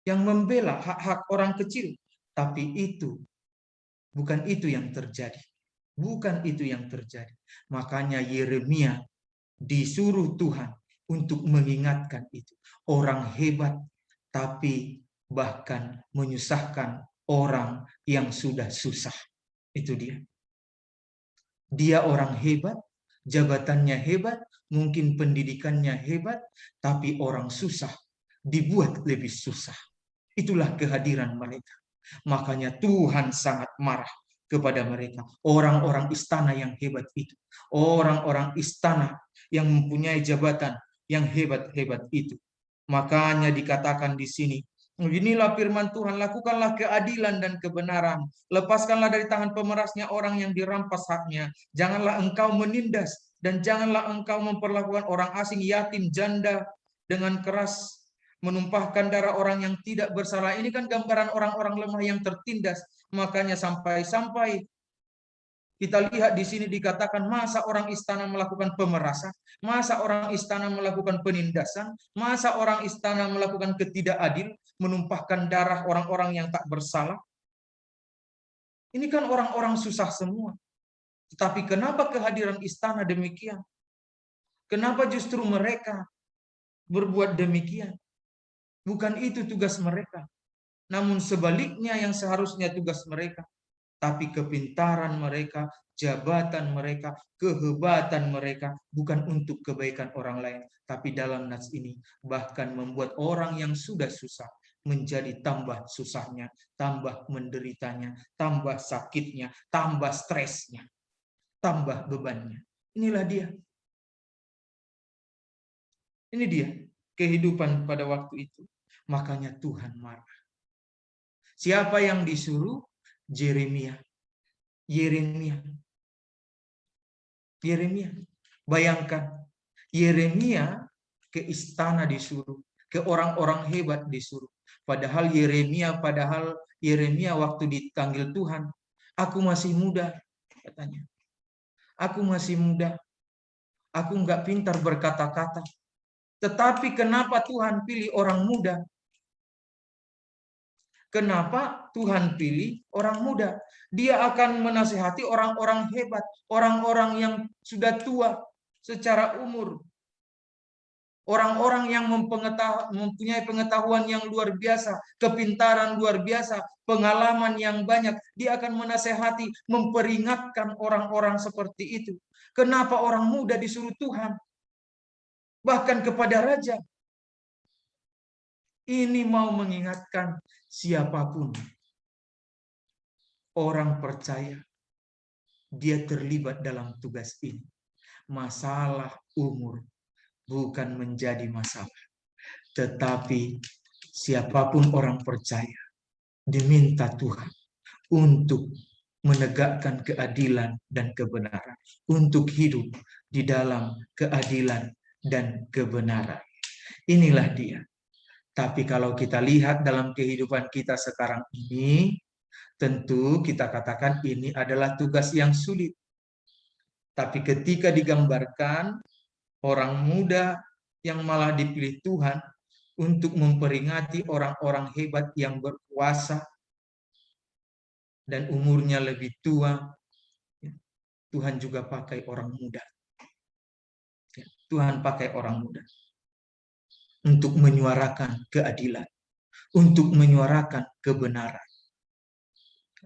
membela hak-hak orang kecil. Tapi bukan itu yang terjadi. Bukan itu yang terjadi. Makanya Yeremia disuruh Tuhan untuk mengingatkan itu. Orang hebat, tapi bahkan menyusahkan orang yang sudah susah. Itu dia. Dia orang hebat, jabatannya hebat, mungkin pendidikannya hebat, tapi orang susah dibuat lebih susah. Itulah kehadiran mereka. Makanya Tuhan sangat marah kepada mereka. Orang-orang istana yang hebat itu. Orang-orang istana yang mempunyai jabatan yang hebat-hebat itu. Makanya dikatakan di sini, inilah firman Tuhan, lakukanlah keadilan dan kebenaran. Lepaskanlah dari tangan pemerasnya orang yang dirampas haknya. Janganlah engkau menindas dan janganlah engkau memperlakukan orang asing, yatim, janda dengan keras, menumpahkan darah orang yang tidak bersalah. Ini kan gambaran orang-orang lemah yang tertindas. Makanya sampai-sampai kita lihat di sini dikatakan, masa orang istana melakukan pemerasan, masa orang istana melakukan penindasan, masa orang istana melakukan ketidakadil, menumpahkan darah orang-orang yang tak bersalah. Ini kan orang-orang susah semua. Tetapi kenapa kehadiran istana demikian? Kenapa justru mereka berbuat demikian? Bukan itu tugas mereka. Namun sebaliknya yang seharusnya tugas mereka, tapi kepintaran mereka, jabatan mereka, kehebatan mereka bukan untuk kebaikan orang lain, tapi dalam nas ini bahkan membuat orang yang sudah susah menjadi tambah susahnya, tambah menderitanya, tambah sakitnya, tambah stresnya, tambah bebannya. Inilah dia. Ini dia kehidupan pada waktu itu. Makanya Tuhan marah. Siapa yang disuruh? Yeremia. Bayangkan, Yeremia ke istana disuruh, ke orang-orang hebat disuruh. Padahal Yeremia waktu dipanggil Tuhan, aku masih muda, katanya. Aku masih muda, aku nggak pintar berkata-kata. Tetapi kenapa Tuhan pilih orang muda? Kenapa Tuhan pilih orang muda? Dia akan menasihati orang-orang hebat, orang-orang yang sudah tua secara umur. Orang-orang yang mempunyai pengetahuan yang luar biasa, kepintaran luar biasa, pengalaman yang banyak. Dia akan menasehati, memperingatkan orang-orang seperti itu. Kenapa orang muda disuruh Tuhan? Bahkan kepada raja. Ini mau mengingatkan siapapun orang percaya dia terlibat dalam tugas ini. Masalah umur bukan menjadi masalah. Tetapi siapapun orang percaya diminta Tuhan untuk menegakkan keadilan dan kebenaran. Untuk hidup di dalam keadilan dan kebenaran. Inilah dia. Tapi kalau kita lihat dalam kehidupan kita sekarang ini, tentu kita katakan ini adalah tugas yang sulit. Tapi ketika digambarkan orang muda yang malah dipilih Tuhan untuk memperingati orang-orang hebat yang berkuasa dan umurnya lebih tua, Tuhan juga pakai orang muda. Tuhan pakai orang muda untuk menyuarakan keadilan, untuk menyuarakan kebenaran,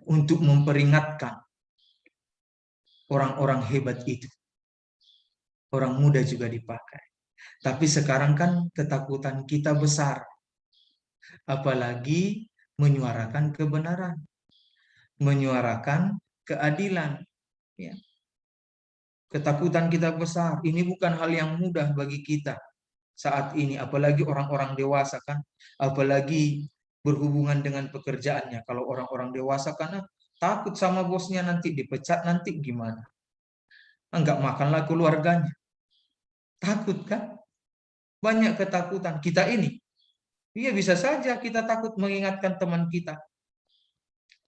untuk memperingatkan orang-orang hebat itu. Orang muda juga dipakai. Tapi sekarang kan ketakutan kita besar. Apalagi menyuarakan kebenaran, menyuarakan keadilan. Ya. Ketakutan kita besar. Ini bukan hal yang mudah bagi kita saat ini, apalagi orang-orang dewasa kan, apalagi berhubungan dengan pekerjaannya. Kalau orang-orang dewasa kan takut sama bosnya nanti dipecat, nanti gimana? Enggak makanlah keluarganya. Takut kan? Banyak ketakutan kita ini. Iya, bisa saja kita takut mengingatkan teman kita.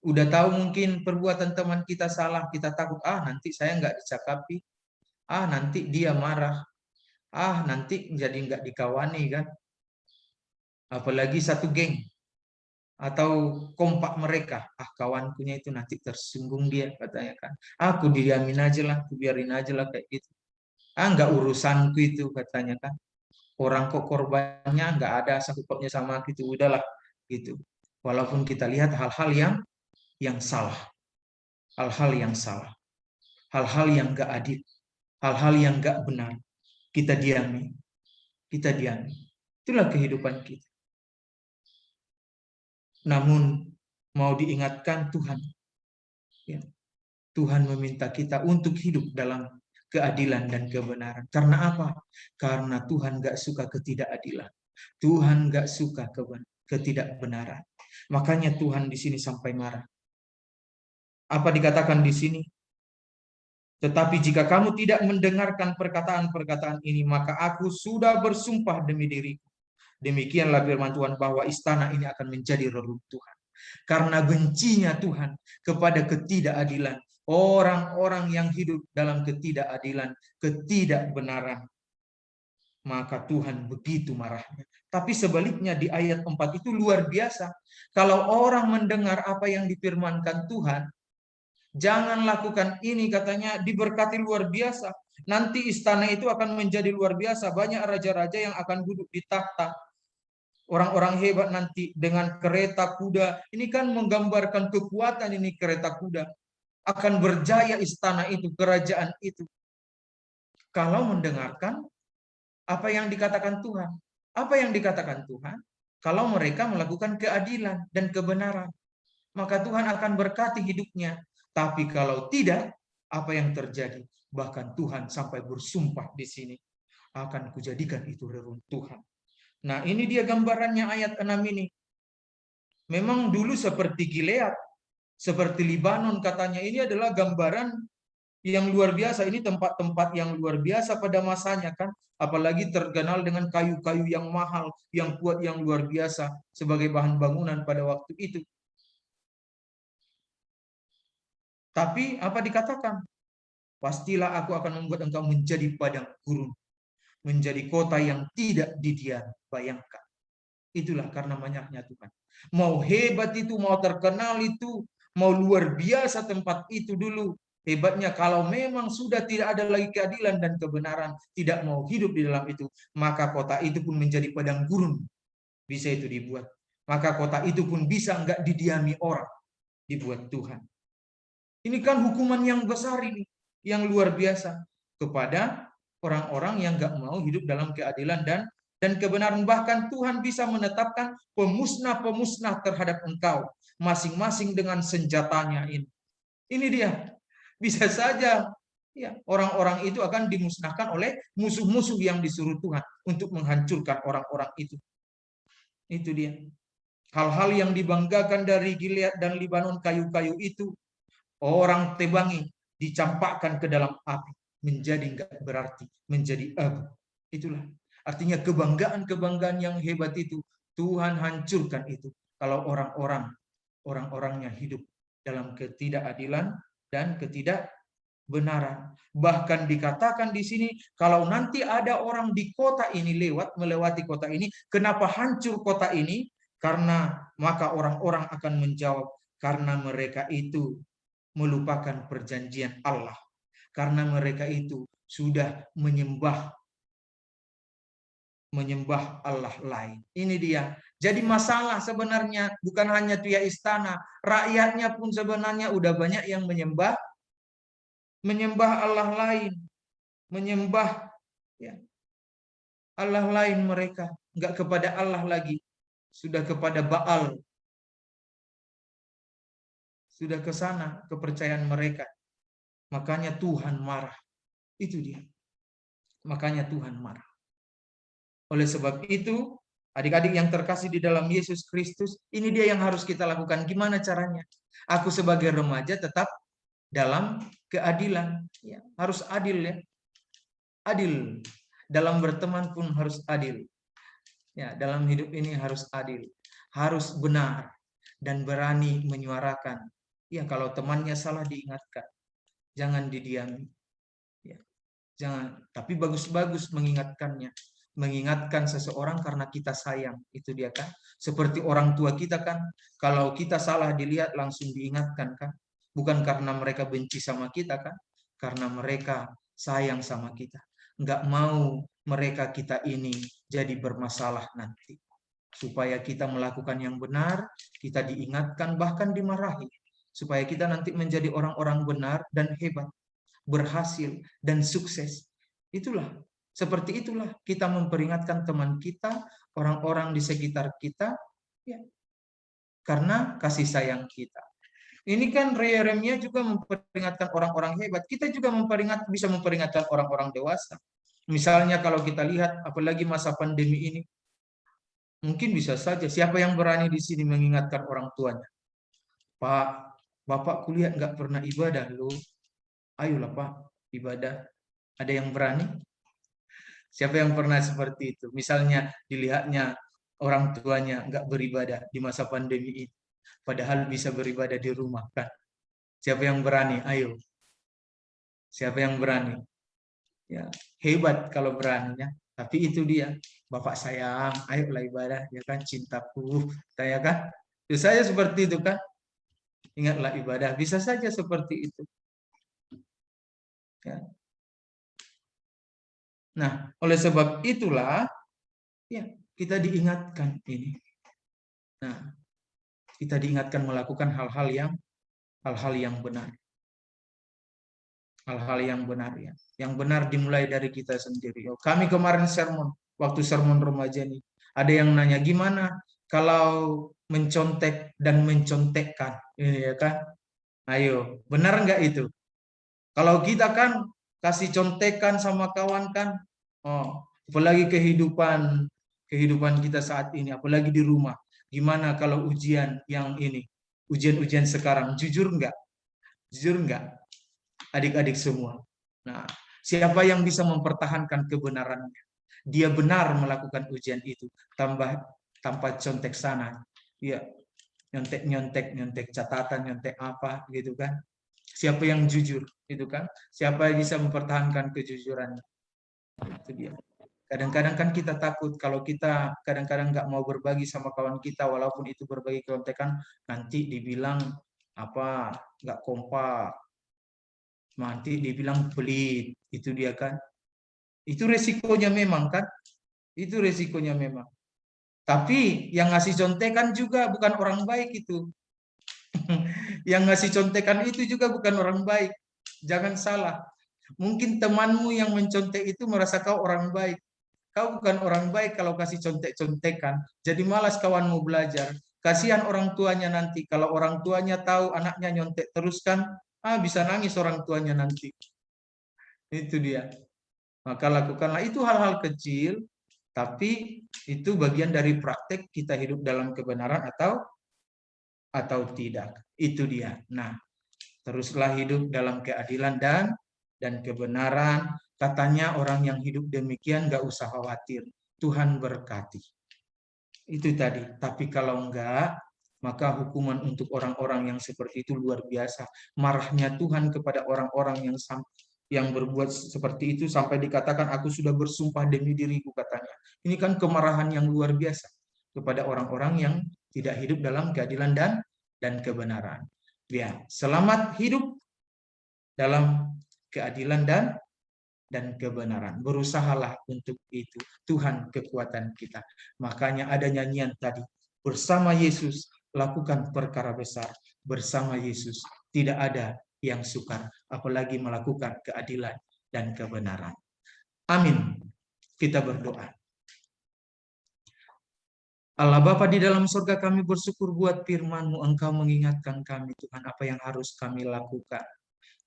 Udah tahu mungkin perbuatan teman kita salah, kita takut, nanti saya nggak dicakapi, nanti dia marah, nanti jadi nggak dikawani kan. Apalagi satu geng atau kompak mereka, kawankunya itu nanti tersinggung dia, katanya kan. Aku diamin aja lah, aku biarin aja lah kayak gitu. Nggak urusanku itu, katanya kan. Orang kok korbannya nggak ada sangkut pautnya sama gitu, udahlah gitu. Walaupun kita lihat hal-hal yang salah, hal-hal yang salah, hal-hal yang nggak adil, hal-hal yang nggak benar, kita diami. Itulah kehidupan kita. Namun mau diingatkan Tuhan, ya, Tuhan meminta kita untuk hidup dalam keadilan dan kebenaran. Karena apa? Karena Tuhan gak suka ketidakadilan. Tuhan gak suka ketidakbenaran. Makanya Tuhan di sini sampai marah. Apa dikatakan di sini? Tetapi jika kamu tidak mendengarkan perkataan-perkataan ini, maka aku sudah bersumpah demi diriku. Demikianlah firman Tuhan bahwa istana ini akan menjadi reruntuhan. Karena bencinya Tuhan kepada ketidakadilan. Orang-orang yang hidup dalam ketidakadilan, ketidakbenaran. Maka Tuhan begitu marahnya. Tapi sebaliknya di ayat 4 itu luar biasa. Kalau orang mendengar apa yang difirmankan Tuhan, jangan lakukan ini, katanya, diberkati luar biasa. Nanti istana itu akan menjadi luar biasa. Banyak raja-raja yang akan duduk di takhta. Orang-orang hebat nanti dengan kereta kuda, ini kan menggambarkan kekuatan ini kereta kuda. Akan berjaya istana itu, kerajaan itu. Kalau mendengarkan apa yang dikatakan Tuhan. Apa yang dikatakan Tuhan? Kalau mereka melakukan keadilan dan kebenaran, maka Tuhan akan berkati hidupnya. Tapi kalau tidak, apa yang terjadi? Bahkan Tuhan sampai bersumpah di sini, akan kujadikan itu reruntuhan. Nah, ini dia gambarannya ayat 6 ini. Memang dulu seperti Gilead, seperti Libanon katanya, ini adalah gambaran yang luar biasa. Ini tempat-tempat yang luar biasa pada masanya kan. Apalagi terkenal dengan kayu-kayu yang mahal, yang kuat, yang luar biasa sebagai bahan bangunan pada waktu itu. Tapi apa dikatakan? Pastilah aku akan membuat engkau menjadi padang gurun, menjadi kota yang tidak didiami. Bayangkan. Itulah karena banyaknya Tuhan. Mau hebat itu, mau terkenal itu, mau luar biasa tempat itu dulu. Hebatnya kalau memang sudah tidak ada lagi keadilan dan kebenaran, tidak mau hidup di dalam itu, maka kota itu pun menjadi padang gurun. Bisa itu dibuat. Maka kota itu pun bisa enggak didiami orang. Dibuat Tuhan. Ini kan hukuman yang besar ini, yang luar biasa kepada orang-orang yang enggak mau hidup dalam keadilan dan kebenaran. Bahkan Tuhan bisa menetapkan pemusnah-pemusnah terhadap engkau, masing-masing dengan senjatanya ini. Ini dia. Bisa saja ya, orang-orang itu akan dimusnahkan oleh musuh-musuh yang disuruh Tuhan untuk menghancurkan orang-orang itu. Itu dia. Hal-hal yang dibanggakan dari Gilead dan Libanon, kayu-kayu itu, orang tebangi, dicampakkan ke dalam api, menjadi enggak berarti, menjadi abu. Itulah. Artinya kebanggaan-kebanggaan yang hebat itu, Tuhan hancurkan itu. Kalau orang-orangnya hidup dalam ketidakadilan dan ketidakbenaran. Bahkan dikatakan di sini, kalau nanti ada orang di kota ini melewati kota ini, kenapa hancur kota ini? Karena maka orang-orang akan menjawab, karena mereka itu melupakan perjanjian Allah. Karena mereka itu sudah menyembah Allah lain. Ini dia. Jadi masalah sebenarnya bukan hanya Tuya Istana, rakyatnya pun sebenarnya udah banyak yang menyembah Allah lain, menyembah ya, Allah lain mereka, enggak kepada Allah lagi, sudah kepada Baal, sudah ke sana kepercayaan mereka. Makanya Tuhan marah. Itu dia. Makanya Tuhan marah. Oleh sebab itu, adik-adik yang terkasih di dalam Yesus Kristus, ini dia yang harus kita lakukan. Gimana caranya? Aku sebagai remaja tetap dalam keadilan. Ya, harus adil ya. Adil. Dalam berteman pun harus adil. Ya, dalam hidup ini harus adil. Harus benar. Dan berani menyuarakan. Ya, kalau temannya salah diingatkan. Jangan didiami. Ya, jangan. Tapi bagus-bagus mengingatkannya. Mengingatkan seseorang karena kita sayang, itu dia kan. Seperti orang tua kita kan, kalau kita salah dilihat langsung diingatkan kan, bukan karena mereka benci sama kita kan, karena mereka sayang sama kita, nggak mau mereka kita ini jadi bermasalah nanti, supaya kita melakukan yang benar, kita diingatkan bahkan dimarahi, supaya kita nanti menjadi orang-orang benar dan hebat, berhasil dan sukses. Itulah. Seperti itulah kita memperingatkan teman kita, orang-orang di sekitar kita, ya, karena kasih sayang kita. Ini kan Yeremia juga memperingatkan orang-orang hebat. Kita juga bisa memperingatkan orang-orang dewasa. Misalnya kalau kita lihat, apalagi masa pandemi ini, mungkin bisa saja siapa yang berani di sini mengingatkan orang tuanya. Pak, Bapak kuliah nggak pernah ibadah loh. Ayolah Pak, ibadah. Ada yang berani? Siapa yang pernah seperti itu? Misalnya dilihatnya orang tuanya nggak beribadah di masa pandemi ini. Padahal bisa beribadah di rumah kan? Siapa yang berani? Ayo. Siapa yang berani? Ya, hebat kalau beraninya. Tapi itu dia. Bapak sayang, ayolah ibadah. Ya kan, cintaku. Saya kan? Itu saya seperti itu kan? Ingatlah ibadah. Bisa saja seperti itu. Ya. Nah, oleh sebab itulah, ya, kita diingatkan ini. Nah, kita diingatkan melakukan hal-hal yang benar. Hal-hal yang benar ya. Yang benar dimulai dari kita sendiri. Kami kemarin waktu sermon remaja ini, ada yang nanya gimana kalau mencontek dan mencontekkan, ya kan? Ayo, benar nggak itu? Kalau kita kan kasih contekan sama kawan kan, apalagi kehidupan kita saat ini, apalagi di rumah. Gimana kalau ujian yang ini, ujian-ujian sekarang, jujur nggak? Jujur nggak? Adik-adik semua. Nah, siapa yang bisa mempertahankan kebenarannya? Dia benar melakukan ujian itu tanpa contek sana. Ya, nyontek catatan, nyontek apa gitu kan. Siapa yang jujur itu kan? Siapa yang bisa mempertahankan kejujurannya? Itu dia. Kadang-kadang kan kita takut kalau kita kadang-kadang nggak mau berbagi sama kawan kita, walaupun itu berbagi kontekan, nanti dibilang apa, nggak kompak, nanti dibilang pelit, itu dia kan. Itu resikonya memang kan, itu resikonya memang. Tapi yang ngasih contekan juga bukan orang baik itu. Yang ngasih contekan itu juga bukan orang baik. Jangan salah. Mungkin temanmu yang mencontek itu merasa kau orang baik. Kau bukan orang baik kalau kasih contek-contekan. Jadi malas kawanmu belajar. Kasihan orang tuanya nanti. Kalau orang tuanya tahu anaknya nyontek terus kan, bisa nangis orang tuanya nanti. Itu dia. Maka lakukanlah itu hal-hal kecil, tapi itu bagian dari praktek kita hidup dalam kebenaran atau tidak. Itu dia. Nah, teruslah hidup dalam keadilan dan kebenaran. Katanya orang yang hidup demikian gak usah khawatir. Tuhan berkati. Itu tadi. Tapi kalau enggak, maka hukuman untuk orang-orang yang seperti itu luar biasa. Marahnya Tuhan kepada orang-orang yang berbuat seperti itu sampai dikatakan aku sudah bersumpah demi diriku, katanya. Ini kan kemarahan yang luar biasa kepada orang-orang yang tidak hidup dalam keadilan dan kebenaran. Ya, selamat hidup dalam keadilan dan kebenaran. Berusahalah untuk itu. Tuhan kekuatan kita. Makanya ada nyanyian tadi. Bersama Yesus lakukan perkara besar. Bersama Yesus tidak ada yang sukar. Apalagi melakukan keadilan dan kebenaran. Amin. Kita berdoa. Allah Bapa di dalam surga, kami bersyukur buat firman-Mu. Engkau mengingatkan kami Tuhan apa yang harus kami lakukan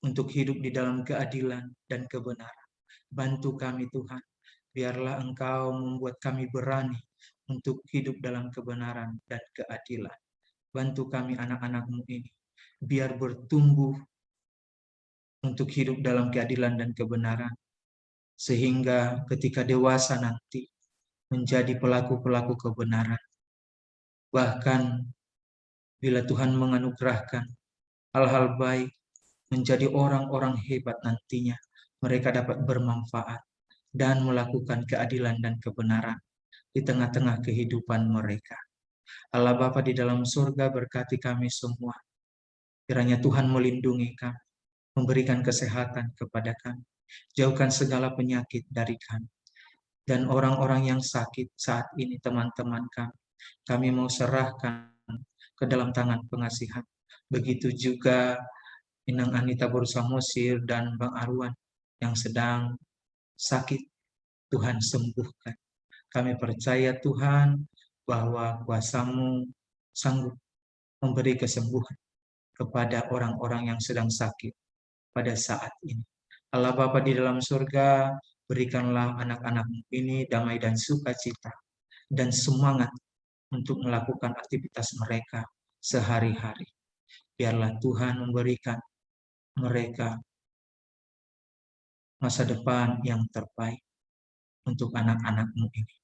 untuk hidup di dalam keadilan dan kebenaran. Bantu kami Tuhan, biarlah Engkau membuat kami berani untuk hidup dalam kebenaran dan keadilan. Bantu kami anak-anak-Mu ini, biar bertumbuh untuk hidup dalam keadilan dan kebenaran. Sehingga ketika dewasa nanti, menjadi pelaku-pelaku kebenaran. Bahkan bila Tuhan menganugerahkan hal-hal baik, menjadi orang-orang hebat nantinya, mereka dapat bermanfaat dan melakukan keadilan dan kebenaran di tengah-tengah kehidupan mereka. Allah Bapa di dalam surga, berkati kami semua. Kiranya Tuhan melindungi kami, memberikan kesehatan kepada kami, jauhkan segala penyakit dari kami. Dan orang-orang yang sakit saat ini, teman-teman kami mau serahkan ke dalam tangan pengasihan. Begitu juga Inang Anita Borsamosir dan Bang Arwan yang sedang sakit, Tuhan sembuhkan. Kami percaya Tuhan bahwa kuasa-Mu sanggup memberi kesembuhan kepada orang-orang yang sedang sakit pada saat ini. Allah Bapa di dalam surga, berikanlah anak-anak-Mu ini damai dan sukacita dan semangat untuk melakukan aktivitas mereka sehari-hari. Biarlah Tuhan memberikan mereka masa depan yang terbaik untuk anak-anak-Mu ini.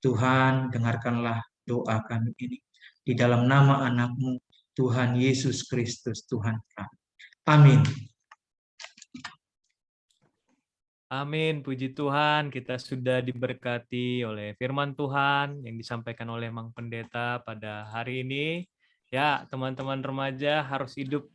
Tuhan, dengarkanlah doa kami ini. Di dalam nama anak-Mu, Tuhan Yesus Kristus, Tuhan kami. Amin. Amin, puji Tuhan, kita sudah diberkati oleh firman Tuhan yang disampaikan oleh Mang Pendeta pada hari ini. Ya, teman-teman remaja harus hidup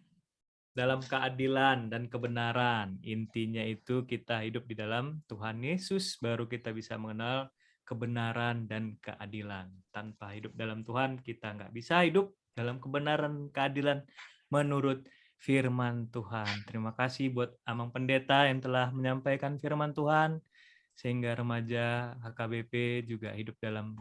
dalam keadilan dan kebenaran. Intinya itu kita hidup di dalam Tuhan Yesus, baru kita bisa mengenal kebenaran, dan keadilan. Tanpa hidup dalam Tuhan, kita nggak bisa hidup dalam kebenaran, keadilan menurut firman Tuhan. Terima kasih buat Amang Pendeta yang telah menyampaikan firman Tuhan, sehingga remaja HKBP juga hidup dalam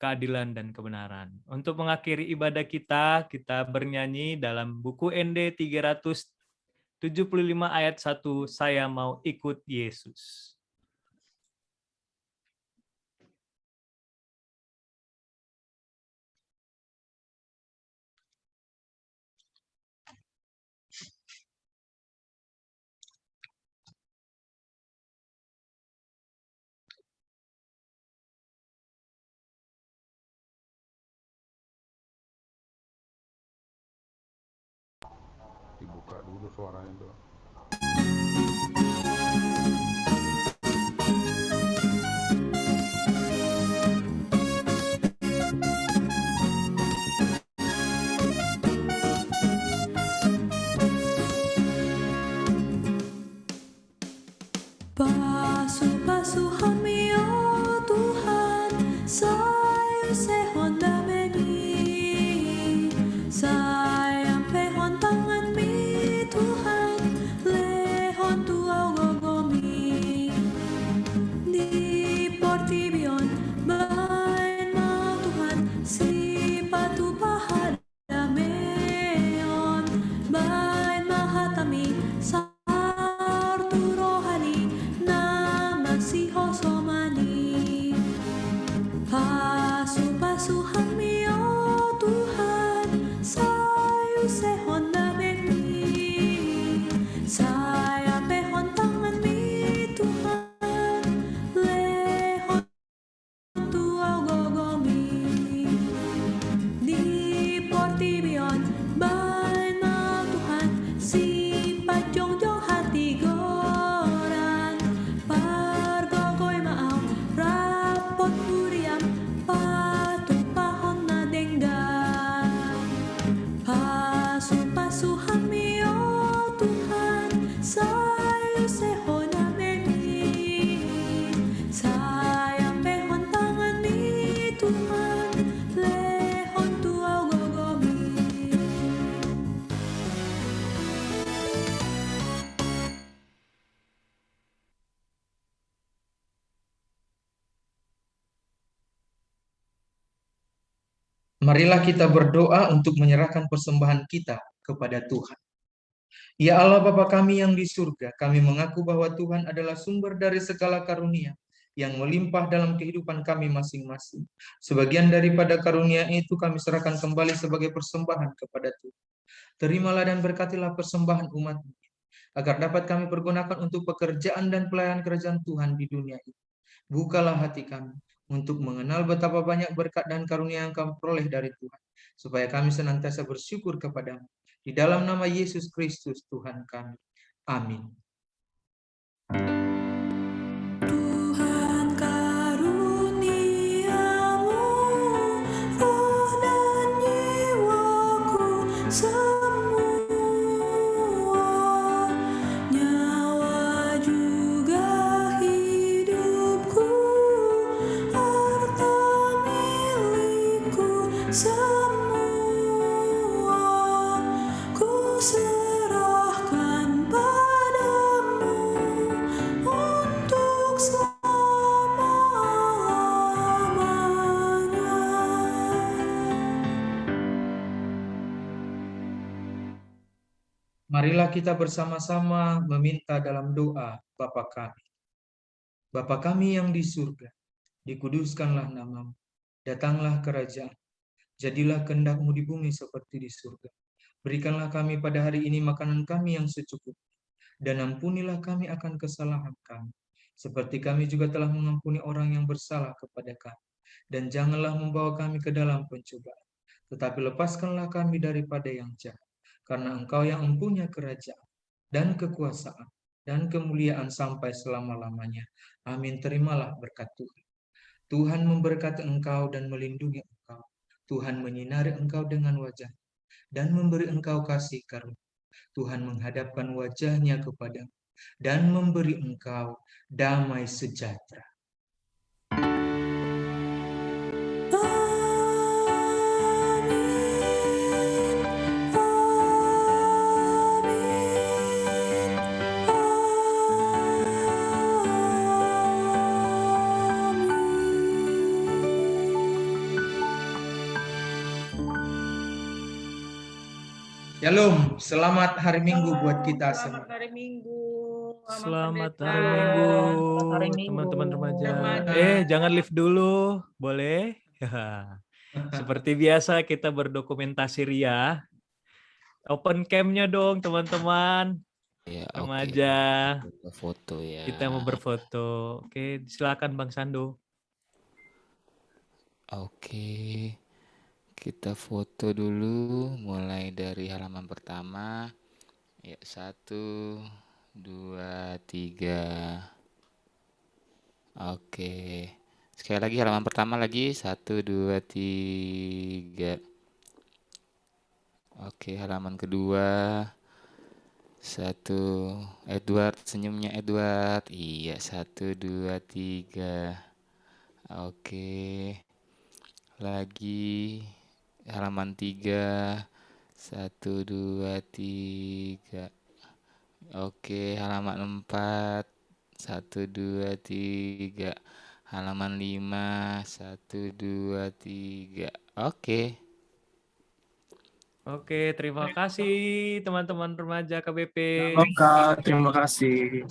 keadilan dan kebenaran. Untuk mengakhiri ibadah kita bernyanyi dalam buku ND 375 ayat 1, Saya Mau Ikut Yesus. Dibuka dulu suaranya tuh. Pasuhan ya Tuhan, sayu sehon dameni, sayang pehon tangan mi Tuhan, lehon tuau gogomi, di portibion bain mau Tuhan, si patu pahada meon, bain mahatami sartu rohani, namasiho somani. Pasuhan mi ya Tuhan, sayu sehon dameni, saya pehon tangan mi Tuhan, lehon tuau gogomi, di portibion bain mau Tuhan, si pajong-jong hati goran, pargogoy maaw, rapot buriam, patuh pahon na denggan. Pasuhan mi ya Tuhan, sayu sehon ameni, sayang pehon tangan mi Tuhan, lehon tuau gogomi. Marilah kita berdoa untuk menyerahkan persembahan kita kepada Tuhan. Ya Allah Bapa kami yang di surga, kami mengaku bahwa Tuhan adalah sumber dari segala karunia yang melimpah dalam kehidupan kami masing-masing. Sebagian daripada karunia itu kami serahkan kembali sebagai persembahan kepada Tuhan. Terimalah dan berkatilah persembahan umat-Mu, agar dapat kami pergunakan untuk pekerjaan dan pelayanan kerajaan Tuhan di dunia ini. Bukalah hati kami untuk mengenal betapa banyak berkat dan karunia yang kami peroleh dari Tuhan, supaya kami senantiasa bersyukur kepadamu. Di dalam nama Yesus Kristus Tuhan kami. Amin. Tuhan karuniamu, roh dan jiwaku semua, nyawa juga hidupku, harta milikku semua, ku serahkan padamu untuk selama-lamanya. Marilah kita bersama-sama meminta dalam doa Bapa kami. Bapa kami yang di surga, dikuduskanlah namamu, datanglah kerajaan, jadilah kehendak-Mu di bumi seperti di surga. Berikanlah kami pada hari ini makanan kami yang secukupnya, dan ampunilah kami akan kesalahan kami, seperti kami juga telah mengampuni orang yang bersalah kepada kami. Dan janganlah membawa kami ke dalam pencobaan, tetapi lepaskanlah kami daripada yang jahat. Karena Engkau yang mempunyai kerajaan, dan kekuasaan, dan kemuliaan sampai selama-lamanya. Amin. Terimalah berkat Tuhan. Tuhan memberkati engkau dan melindungi engkau. Tuhan menyinari engkau dengan wajah dan memberi engkau kasih karunia. Tuhan menghadapkan wajahnya kepadamu dan memberi engkau damai sejahtera. Shalom, selamat hari Minggu buat kita semua. Selamat hari Minggu. Abang Selamat Pendeta. hari Minggu, Selamat hari Minggu. teman-teman remaja. Remaja. Jangan live dulu, boleh? Seperti biasa kita berdokumentasi ria. Open cam-nya dong, teman-teman. Ya, oke. Remaja. Kita foto ya. Kita mau berfoto. Oke, silakan Bang Sando. Oke. Kita foto dulu mulai dari halaman pertama. Ya, 1, 2, 3. Oke. Sekali lagi halaman pertama lagi. 1, 2, 3. Oke, halaman kedua. 1. Edward, senyumnya Edward. Iya, 1, 2, 3. Oke. Lagi halaman 3. 1, 2, 3. Oke, halaman 4. 1, 2, 3. Halaman 5. 1, 2, 3. Oke. Oke, terima kasih teman-teman remaja KBP. Oke, terima kasih.